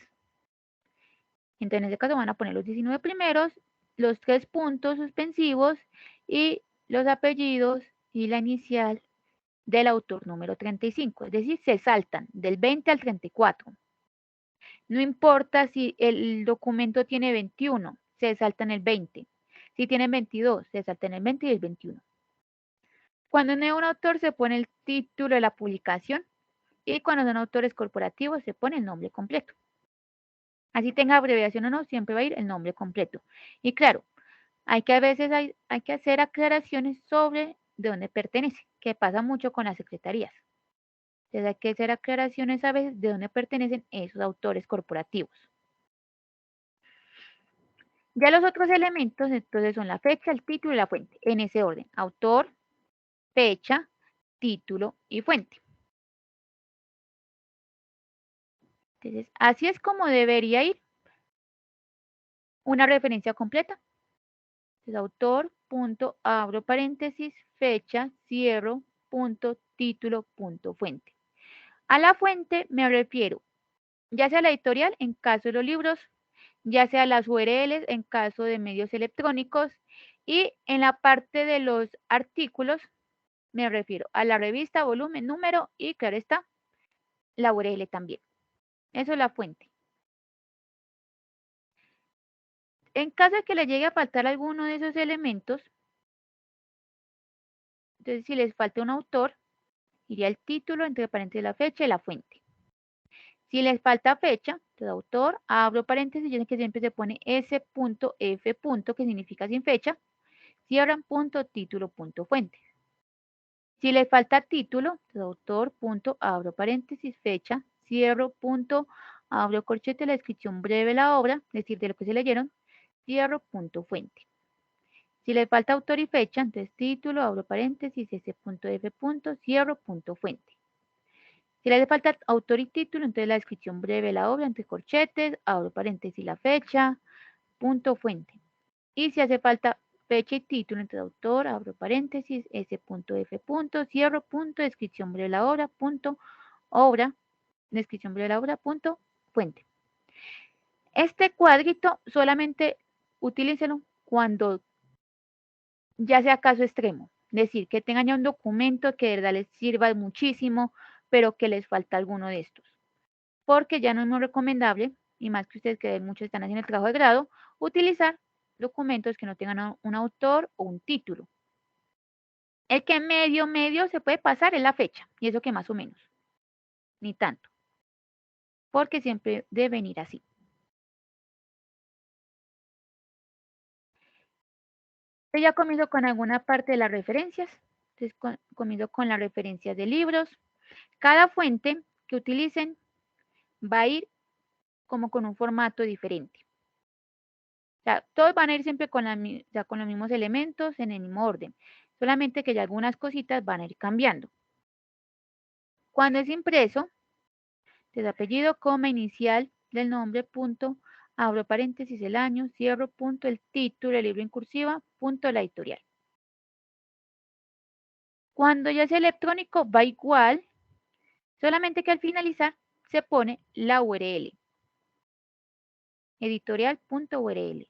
A: Entonces, en este caso van a poner los 19 primeros, los 3 puntos suspensivos y los apellidos y la inicial del autor número 35. Es decir, se saltan del 20 al 34. No importa si el documento tiene 21, se saltan el 20. Si tienen 22, se saltan el 20 y el 21. Cuando no es un autor se pone el título de la publicación y cuando son autores corporativos se pone el nombre completo. Así tenga abreviación o no, siempre va a ir el nombre completo. Y claro, hay que a veces hay que hacer aclaraciones sobre de dónde pertenece, que pasa mucho con las secretarías. Entonces hay que hacer aclaraciones a veces de dónde pertenecen esos autores corporativos. Ya los otros elementos entonces son la fecha, el título y la fuente, en ese orden: autor, fecha, título y fuente. Entonces, así es como debería ir una referencia completa. Entonces, autor, punto, abro paréntesis, fecha, cierro, punto, título, punto, fuente. A la fuente me refiero, ya sea la editorial en caso de los libros, ya sea las URLs en caso de medios electrónicos, y en la parte de los artículos me refiero a la revista, volumen, número y, claro está, la URL también. Eso es la fuente. En caso de que le llegue a faltar alguno de esos elementos, entonces si les falta un autor, iría el título, entre paréntesis la fecha y la fuente. Si les falta fecha, entonces autor, abro paréntesis, yo sé que siempre se pone s.f. que significa sin fecha, cierran punto, título, punto, fuente. Si les falta título, entonces autor, punto, abro paréntesis, fecha, cierro, punto, abro corchete, la descripción breve de la obra, es decir, de lo que se leyeron, cierro, punto, fuente. Si les falta autor y fecha, entonces título, abro paréntesis, s.f. cierro, punto, fuente. Si les falta autor y título, entonces la descripción breve de la obra, entre corchetes, abro paréntesis, la fecha, punto, fuente. Y si hace falta fecha y título, entre autor, abro paréntesis, s.f. cierro, punto, descripción breve de la obra, punto, obra, descripción breve de la obra, punto, fuente. Este cuadrito solamente utilícenlo cuando ya sea caso extremo, es decir, que tengan ya un documento que de verdad les sirva muchísimo, pero que les falta alguno de estos. Porque ya no es muy recomendable, y más que ustedes que muchos están haciendo el trabajo de grado, utilizar documentos que no tengan un autor o un título. El que medio se puede pasar es la fecha, y eso que más o menos, ni tanto, porque siempre debe venir así. Yo ya comienzo con alguna parte de las referencias, entonces comienzo con las referencias de libros. Cada fuente que utilicen va a ir como con un formato diferente. O sea, todos van a ir siempre con, con los mismos elementos, en el mismo orden, solamente que ya algunas cositas van a ir cambiando. Cuando es impreso, desde apellido, coma, inicial del nombre, punto, abro paréntesis, el año, cierro, punto, el título, el libro en cursiva, punto, la editorial. Cuando ya es electrónico, va igual, solamente que al finalizar se pone la URL, editorial.url.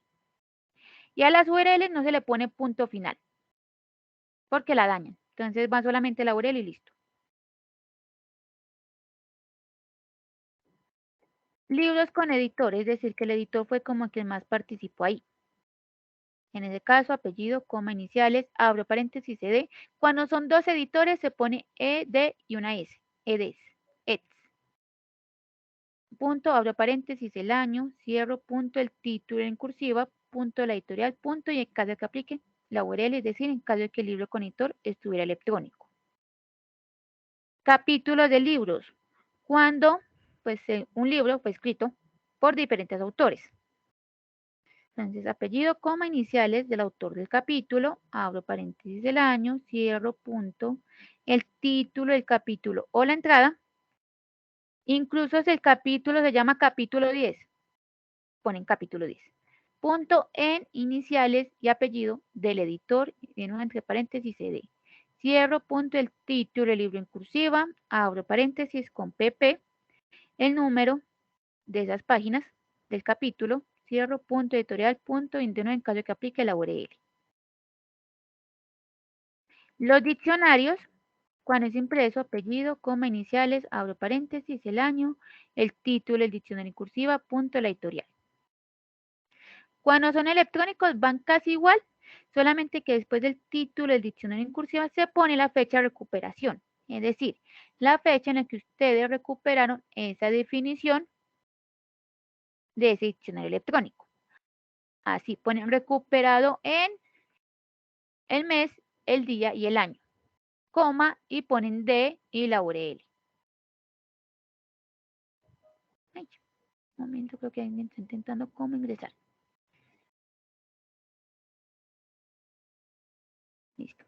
A: Y a las URL no se le pone punto final, porque la dañan. Entonces va solamente la URL y listo. Libros con editor, es decir, que el editor fue como quien más participó ahí. En ese caso, apellido, coma, iniciales, abro paréntesis, ed. Cuando son dos editores se pone ed y una s, eds, eds. Punto, abro paréntesis, el año, cierro, punto, el título en cursiva, punto, la editorial, punto, y en caso de que aplique la URL, es decir, en caso de que el libro con editor estuviera electrónico. Capítulos de libros. Cuando pues, un libro fue escrito por diferentes autores. Entonces, apellido, coma, iniciales del autor del capítulo, abro paréntesis del año, cierro, punto, el título del capítulo o la entrada. Incluso si el capítulo se llama capítulo 10, ponen capítulo 10. Punto en iniciales y apellido del editor, entre paréntesis, cd. Cierro, punto, el título del libro en cursiva, abro paréntesis con pp, el número de esas páginas del capítulo, cierro, punto, editorial, punto, en caso de que aplique la URL. Los diccionarios, cuando es impreso, apellido, coma, iniciales, abro paréntesis, el año, el título, el diccionario en cursiva, punto, la editorial. Cuando son electrónicos van casi igual, Solamente que después del título del diccionario en cursiva se pone la fecha de recuperación. Es decir, la fecha en la que ustedes recuperaron esa definición de ese diccionario electrónico. Así ponen recuperado en el mes, el día y el año, coma, y ponen D y la URL. Ay, un momento, creo que alguien está intentando cómo ingresar. Listo.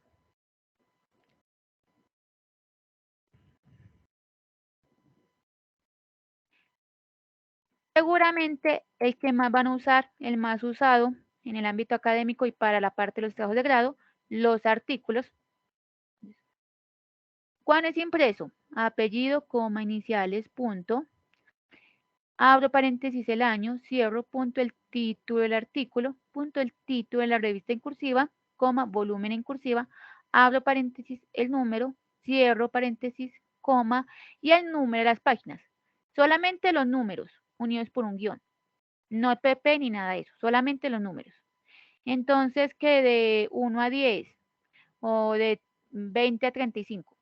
A: Seguramente el que más van a usar, el más usado en el ámbito académico y para la parte de los trabajos de grado, los artículos. ¿Cuál es impreso? Apellido, coma, iniciales, punto. Abro paréntesis el año, cierro, punto, el título del artículo, punto, el título de la revista en cursiva, coma, volumen en cursiva, abro paréntesis el número, cierro paréntesis, coma, y el número de las páginas. Solamente los números unidos por un guión. No PP ni nada de eso, solamente los números. Entonces, que de 1 a 10 o de 20 a 35.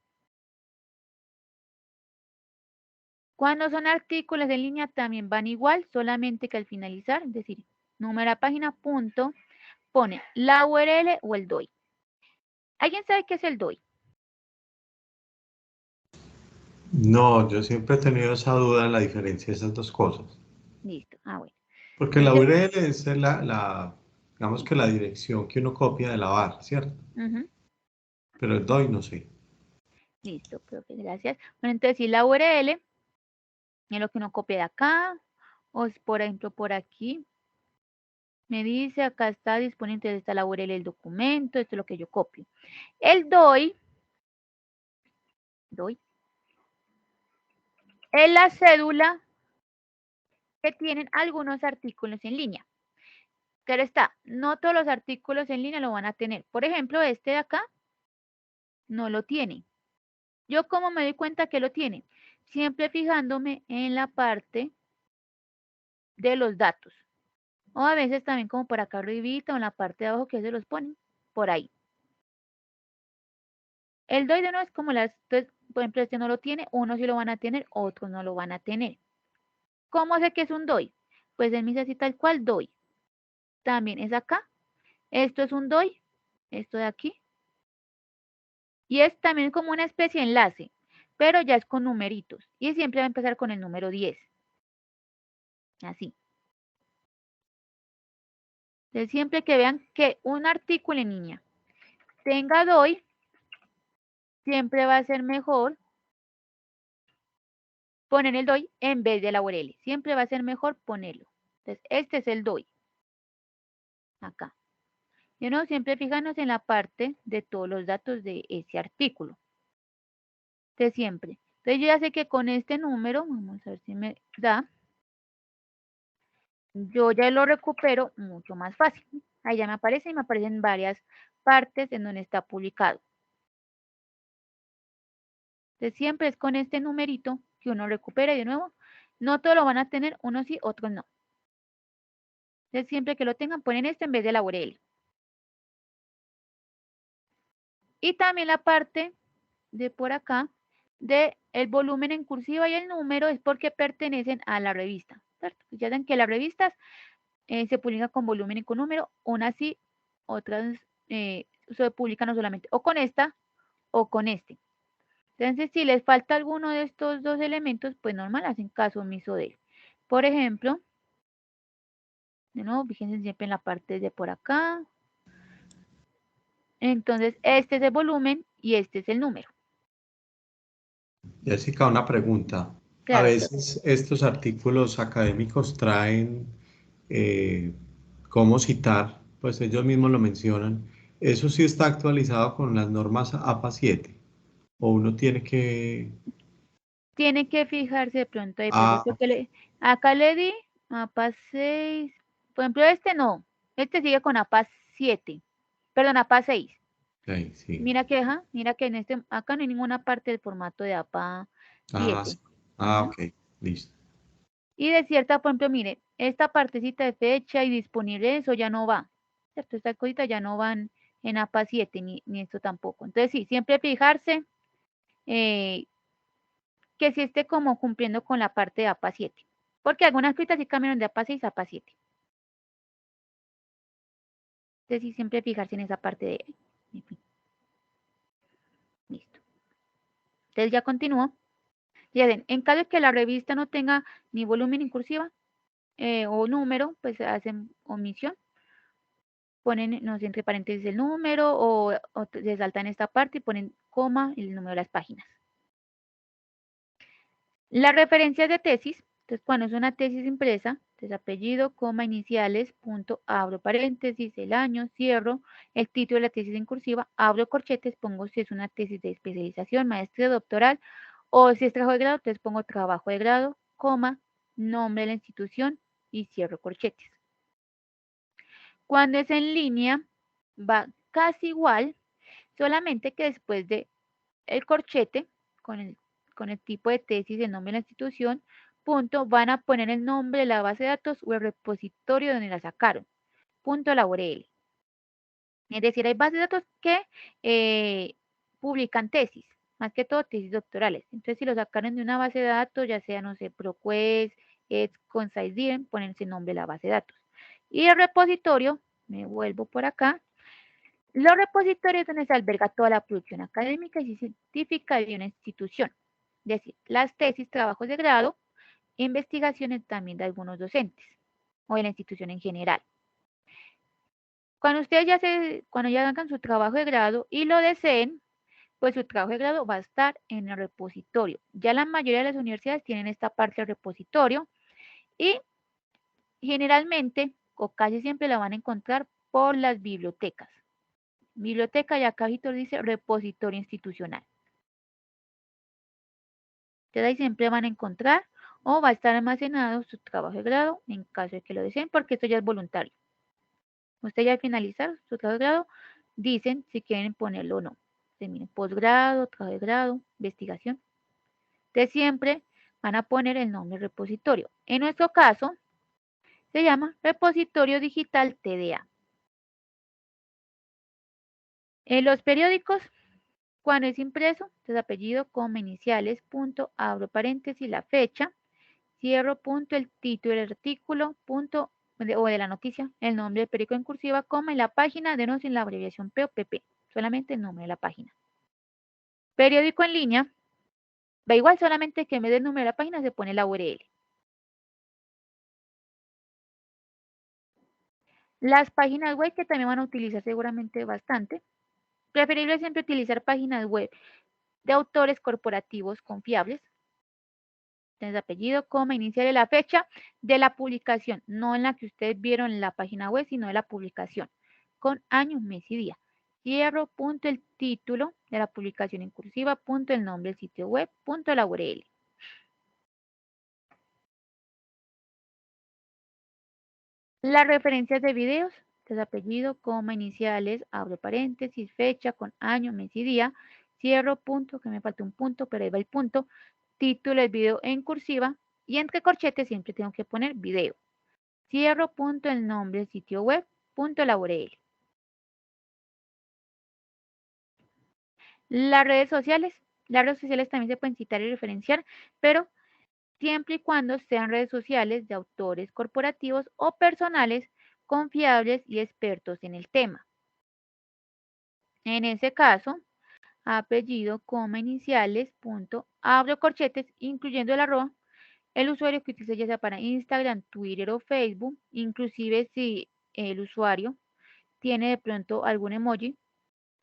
A: Cuando son artículos en línea también van igual, solamente que al finalizar, es decir, número de página, punto, pone la URL o el DOI. ¿Alguien sabe qué es el DOI?
B: No, yo siempre he tenido esa duda en la diferencia de esas dos cosas.
A: Listo, bueno.
B: Porque la
A: Entonces,
B: URL es digamos que la dirección que uno copia de la barra, ¿cierto? Pero el DOI no sé.
A: Listo, profe, gracias. Bueno, entonces, si la URL es lo que uno copia de acá, o por ejemplo, por aquí, me dice, acá está disponible, entonces está la URL del documento, esto es lo que yo copio. El DOI es la cédula que tienen algunos artículos en línea. Claro está, no todos los artículos en línea lo van a tener. Por ejemplo, este de acá no lo tiene. ¿Yo cómo me doy cuenta que lo tiene? Siempre fijándome en la parte de los datos. O a veces también como por acá arribita o en la parte de abajo que se los ponen, por ahí. El DOI de no es como las, entonces, por ejemplo, este no lo tiene, unos sí lo van a tener, otros no lo van a tener. ¿Cómo sé que es un DOI? Pues él me dice así tal cual, DOI. También es acá. Esto es un DOI, esto de aquí. Y es también como una especie de enlace, pero ya es con numeritos. Y siempre va a empezar con el número 10. Así. Entonces, siempre que vean que un artículo en línea tenga DOI, siempre va a ser mejor poner el DOI en vez de la URL. Siempre va a ser mejor ponerlo. Entonces, este es el DOI. Acá. De nuevo, siempre fijarnos en la parte de todos los datos de ese artículo. De siempre. Entonces, yo ya sé que con este número, vamos a ver si me da, yo ya lo recupero mucho más fácil. Ahí ya me aparece y me aparecen varias partes en donde está publicado. Entonces, siempre es con este numerito que uno recupera y de nuevo, no todos lo van a tener, unos sí, otros no. Entonces, siempre que lo tengan, ponen esto en vez de la URL. Y también la parte de por acá, de el volumen en cursiva y el número es porque pertenecen a la revista. ¿Cierto? Ya saben que las revistas se publican con volumen y con número, unas sí, otras se publican no solamente o con esta o con este. Entonces, si les falta alguno de estos dos elementos, pues normal, hacen caso omiso de él. Por ejemplo, de nuevo, fíjense siempre en la parte de por acá. Entonces, este es el volumen y este es el número.
B: Jessica, una pregunta. A
A: Claro,
B: veces estos artículos académicos traen cómo citar, pues ellos mismos lo mencionan. ¿Eso sí está actualizado con las normas APA 7? ¿O uno tiene que...?
A: tiene que fijarse de pronto ahí,
B: Ah,
A: acá le di APA 6, por ejemplo, este no, este sigue con APA 7, perdón, APA 6.
B: ok, sí.
A: Mira que en acá no hay ninguna parte del formato de APA
B: Ah,
A: 7.
B: ok, listo.
A: Y de cierta, por ejemplo, mire, esta partecita de fecha y disponible, eso ya no va. ¿cierto? Estas cositas ya no van en APA 7 ni esto tampoco. Entonces, sí, siempre fijarse que sí esté como cumpliendo con la parte de APA 7. Porque algunas cositas sí cambiaron de APA 6 a APA 7. Entonces, sí, siempre fijarse en esa parte de... En fin. Listo. Entonces, ya continúo. Ya ven, en caso de que la revista no tenga ni volumen ni cursiva o número, pues hacen omisión. Ponen, no sé, entre paréntesis el número o se saltan esta parte y ponen coma y el número de las páginas. Las referencias de tesis, entonces cuando es una tesis impresa, entonces apellido, coma, iniciales, punto, abro paréntesis, el año, cierro, el título de la tesis en cursiva, abro corchetes, pongo si es una tesis de especialización, maestría, doctoral, o si es trabajo de grado, entonces pongo trabajo de grado, coma, nombre de la institución y cierro corchetes. Cuando es en línea, va casi igual, solamente que después de el corchete, con el tipo de tesis, el nombre de la institución, punto, van a poner el nombre de la base de datos o el repositorio donde la sacaron, punto la URL. Es decir, hay bases de datos que publican tesis, más que todo tesis doctorales. Entonces, si lo sacaron de una base de datos, ya sea, no sé, ProQuest, Concise, ponen ese nombre de la base de datos. Y el repositorio, me vuelvo por acá, los repositorios donde se alberga toda la producción académica y científica de una institución. Es decir, las tesis, trabajos de grado, investigaciones también de algunos docentes o de la institución en general. Cuando ustedes cuando ya hagan su trabajo de grado y lo deseen, pues su trabajo de grado va a estar en el repositorio. Ya la mayoría de las universidades tienen esta parte del repositorio y generalmente o casi siempre la van a encontrar por las bibliotecas. Biblioteca y acá abajito dice repositorio institucional. Ustedes ahí siempre van a encontrar o va a estar almacenado su trabajo de grado en caso de que lo deseen, porque esto ya es voluntario. Ustedes ya al finalizar su trabajo de grado dicen si quieren ponerlo o no. Miren, posgrado, trabajo de grado, investigación. Ustedes siempre van a poner el nombre del repositorio. En nuestro caso, se llama repositorio digital TDA. En los periódicos, cuando es impreso, entonces apellido, coma, iniciales, punto, abro paréntesis, la fecha, cierro, punto, el título del artículo, punto, o de la noticia, el nombre del periódico en cursiva, coma, en la página, denos en la abreviación P o PP, solamente el nombre de la página. Periódico en línea, va igual, solamente que en vez del número de la página se pone la URL. Las páginas web que también van a utilizar seguramente bastante. Preferible siempre utilizar páginas web de autores corporativos confiables. Entonces, apellido, coma, inicial de la fecha de la publicación, no en la que ustedes vieron en la página web, sino de la publicación, con año, mes y día. Cierro, punto, el título de la publicación en cursiva, punto, el nombre del sitio web, punto, la URL. Las referencias de videos, entonces apellido, coma, iniciales, abro paréntesis, fecha con año, mes y día, cierro, punto, que me falta un punto, pero ahí va el punto, título del video en cursiva y entre corchetes siempre tengo que poner video. Cierro, punto, el nombre del sitio web, punto, la URL. Las redes sociales también se pueden citar y referenciar, pero siempre y cuando sean redes sociales de autores corporativos o personales confiables y expertos en el tema. En ese caso, apellido, coma, iniciales, punto, abro corchetes, incluyendo el arroba, el usuario que utilice ya sea para Instagram, Twitter o Facebook, inclusive si el usuario tiene de pronto algún emoji,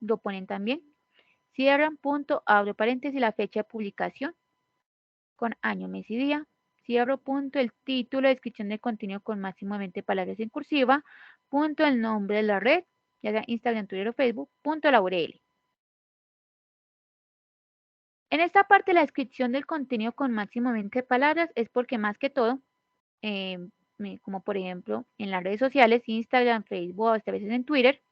A: lo ponen también. Cierran, punto, abro paréntesis, la fecha de publicación con año, mes y día. Cierro, punto, el título, descripción del contenido con máximo de 20 palabras en cursiva, punto, el nombre de la red, ya sea Instagram, Twitter o Facebook, punto, la URL. En esta parte la descripción del contenido con máximo de 20 palabras es porque más que todo, como por ejemplo en las redes sociales, Instagram, Facebook, hasta a veces en Twitter,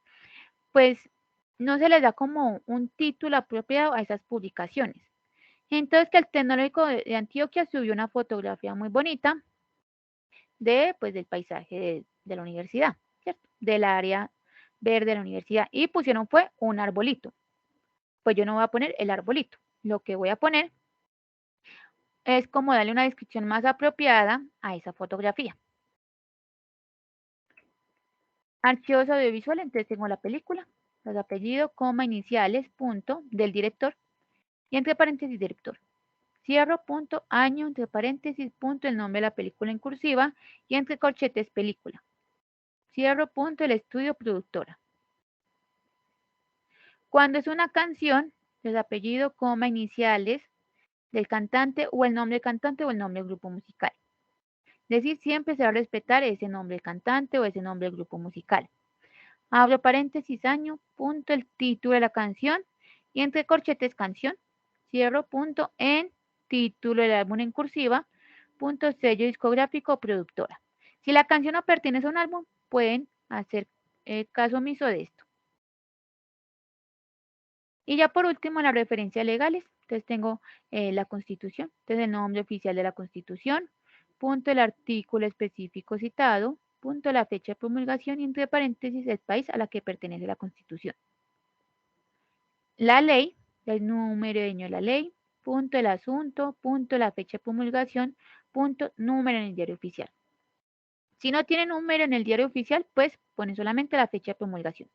A: pues no se les da como un título apropiado a esas publicaciones. Entonces que el Tecnológico de Antioquia subió una fotografía muy bonita pues, del paisaje de la universidad, ¿cierto? Del área verde de la universidad y pusieron fue un arbolito. Pues yo no voy a poner el arbolito. Lo que voy a poner es como darle una descripción más apropiada a esa fotografía. Archivos audiovisuales, entonces tengo la película, los apellidos, coma, iniciales, punto, del director, y entre paréntesis, director. Cierro, punto, año, entre paréntesis, punto, el nombre de la película en cursiva, y entre corchetes, película. Cierro, punto, el estudio, productora. Cuando es una canción, los apellidos, coma, iniciales del cantante, o el nombre del cantante, o el nombre del grupo musical. Es decir, siempre se va a respetar ese nombre del cantante o ese nombre del grupo musical. Abro paréntesis, año, punto, el título de la canción y entre corchetes, canción. Cierro, punto, en título del álbum en cursiva, punto, sello discográfico o productora. Si la canción no pertenece a un álbum, pueden hacer caso omiso de esto. Y ya por último, las referencias legales. Entonces tengo la Constitución, entonces el nombre oficial de la Constitución, punto, el artículo específico citado, punto, la fecha de promulgación y entre paréntesis el país a la que pertenece la Constitución. La ley, el número de año de la ley, punto, el asunto, punto, la fecha de promulgación, punto, número en el diario oficial. Si no tiene número en el diario oficial, pues pone solamente la fecha de promulgación.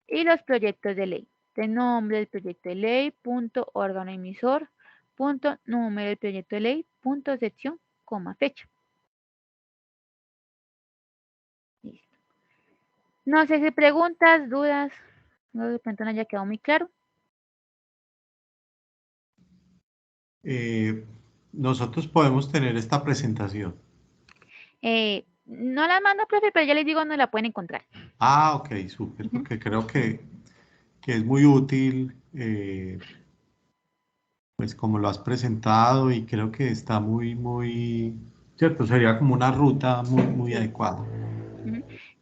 A: Y los proyectos de ley. El nombre del proyecto de ley, punto, órgano emisor, punto, número del proyecto de ley, punto, sección, coma, fecha. Listo. No sé si preguntas, dudas, no de pronto no haya quedado muy claro.
B: Nosotros podemos tener esta presentación.
A: No la mando, profe, pero ya les digo dónde la pueden encontrar.
B: Ah, ok, súper, porque creo que es muy útil, pues como lo has presentado y creo que está muy, cierto, sería como una ruta muy adecuada.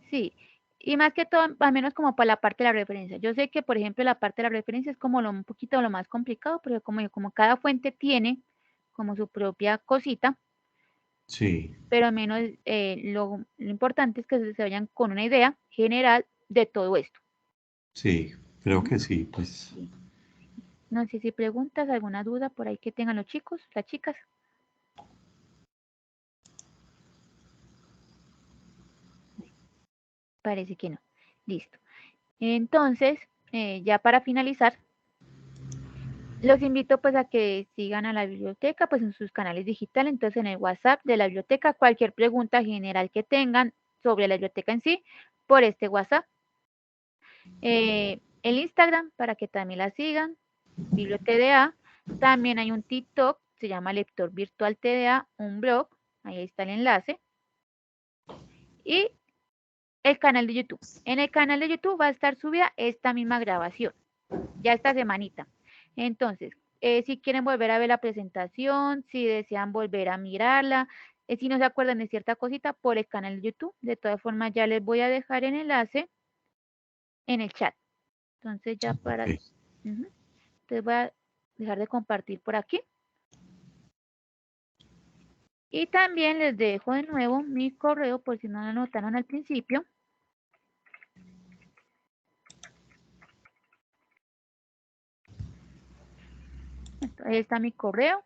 A: Sí, y más que todo, al menos como para la parte de la referencia. Yo sé que, por ejemplo, la parte de la referencia es como un poquito lo más complicado, pero como cada fuente tiene como su propia cosita,
B: Sí,
A: pero al menos lo importante es que se vayan con una idea general de todo esto.
B: sí, creo que sí, pues.
A: Sí. No sé si preguntas, alguna duda por ahí que tengan los chicos, las chicas. Parece que no. Listo. Entonces, ya para finalizar, los invito pues a que sigan a la biblioteca pues en sus canales digitales, entonces en el WhatsApp de la biblioteca, cualquier pregunta general que tengan sobre la biblioteca en sí, por este WhatsApp. El Instagram para que también la sigan, BiblioTDA. También hay un TikTok, se llama Lector Virtual TDA, un blog, ahí está el enlace. Y el canal de YouTube. En el canal de YouTube va a estar subida esta misma grabación, ya esta semanita. Entonces, si quieren volver a ver la presentación, si desean volver a mirarla, si no se acuerdan de cierta cosita, por el canal de YouTube. De todas formas, ya les voy a dejar el enlace en el chat. Entonces, ya para...
B: Okay.
A: Entonces, voy a dejar de compartir por aquí. Y también les dejo de nuevo mi correo, por si no lo anotaron al principio. Ahí está mi correo.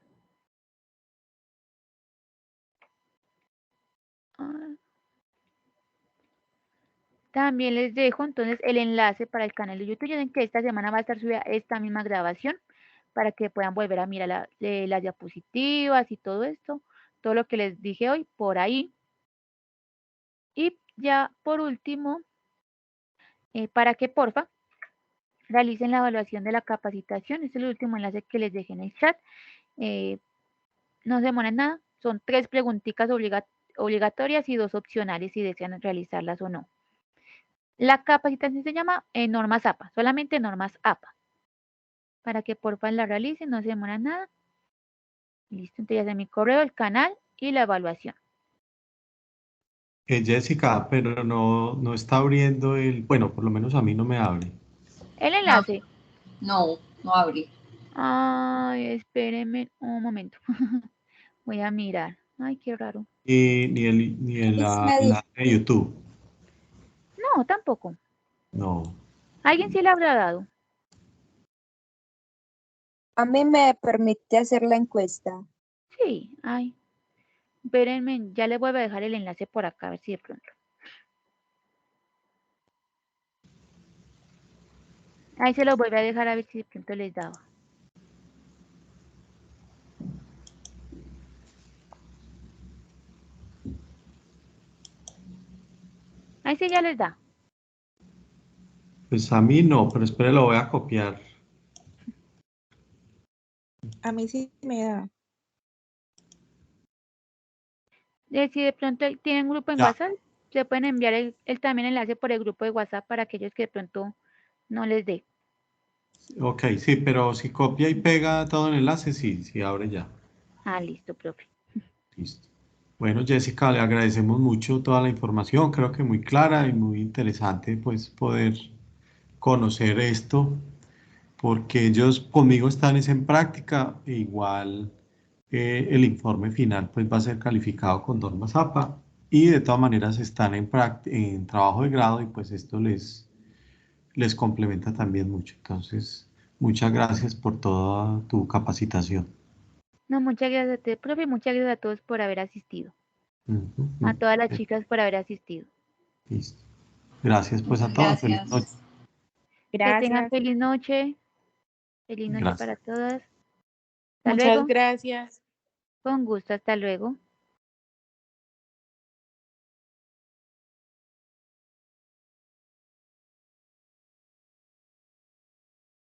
A: También les dejo entonces el enlace para el canal de YouTube. Ya ven que esta semana va a estar subida esta misma grabación para que puedan volver a mirar las diapositivas y todo esto, todo lo que les dije hoy por ahí. Y ya por último, para que porfa realicen la evaluación de la capacitación. Este es el último enlace que les dejé en el chat. No se demoran nada. Son 3 preguntitas obligatorias y 2 opcionales si desean realizarlas o no. La capacitación se llama normas APA, solamente normas APA. Para que porfa la realicen, no se demora nada. Listo, entonces ya sé mi correo, el canal y la evaluación.
B: Jessica, pero no está abriendo bueno, por lo menos a mí no me abre.
A: El enlace.
D: No abre.
A: Ay, espérenme un momento. Voy a mirar. Ay, qué raro.
B: Ni
C: Es medio
B: la de YouTube.
A: No, tampoco.
B: No.
A: ¿Alguien sí le habrá dado?
E: A mí me permite hacer la encuesta.
A: Sí, ay. Espérenme, ya les voy a dejar el enlace por acá, a ver si de pronto. Ahí se los voy a dejar a ver si de pronto les daba. Ahí sí ya les da.
B: Pues a mí no, pero espere, lo voy a copiar.
C: A mí sí me da.
A: Si de pronto tienen grupo en
B: Ya.
A: WhatsApp, se pueden enviar el también enlace por el grupo de WhatsApp para aquellos que de pronto no les dé.
B: Ok, sí, pero si copia y pega todo el enlace, sí, sí abre ya.
A: Ah, listo, profe.
B: Listo. Bueno, Jessica, le agradecemos mucho toda la información, creo que muy clara y muy interesante pues poder conocer esto, porque ellos conmigo están es en práctica, e igual el informe final pues va a ser calificado con normas APA y de todas maneras están en trabajo de grado y pues esto les complementa también mucho. Entonces, muchas gracias por toda tu capacitación.
A: No, muchas gracias a ti, profe, y muchas gracias a todos por haber asistido.
B: Ujú.
A: A todas las chicas por haber asistido.
B: Listo. Gracias pues a
D: Muchas
B: todos. Feliz noche.
D: gracias.
A: Que tengan
C: Gracias.
A: feliz noche. Feliz noche
B: Gracias.
A: para todas. Hasta
F: Muchas
A: luego.
F: gracias.
A: Con gusto, hasta luego.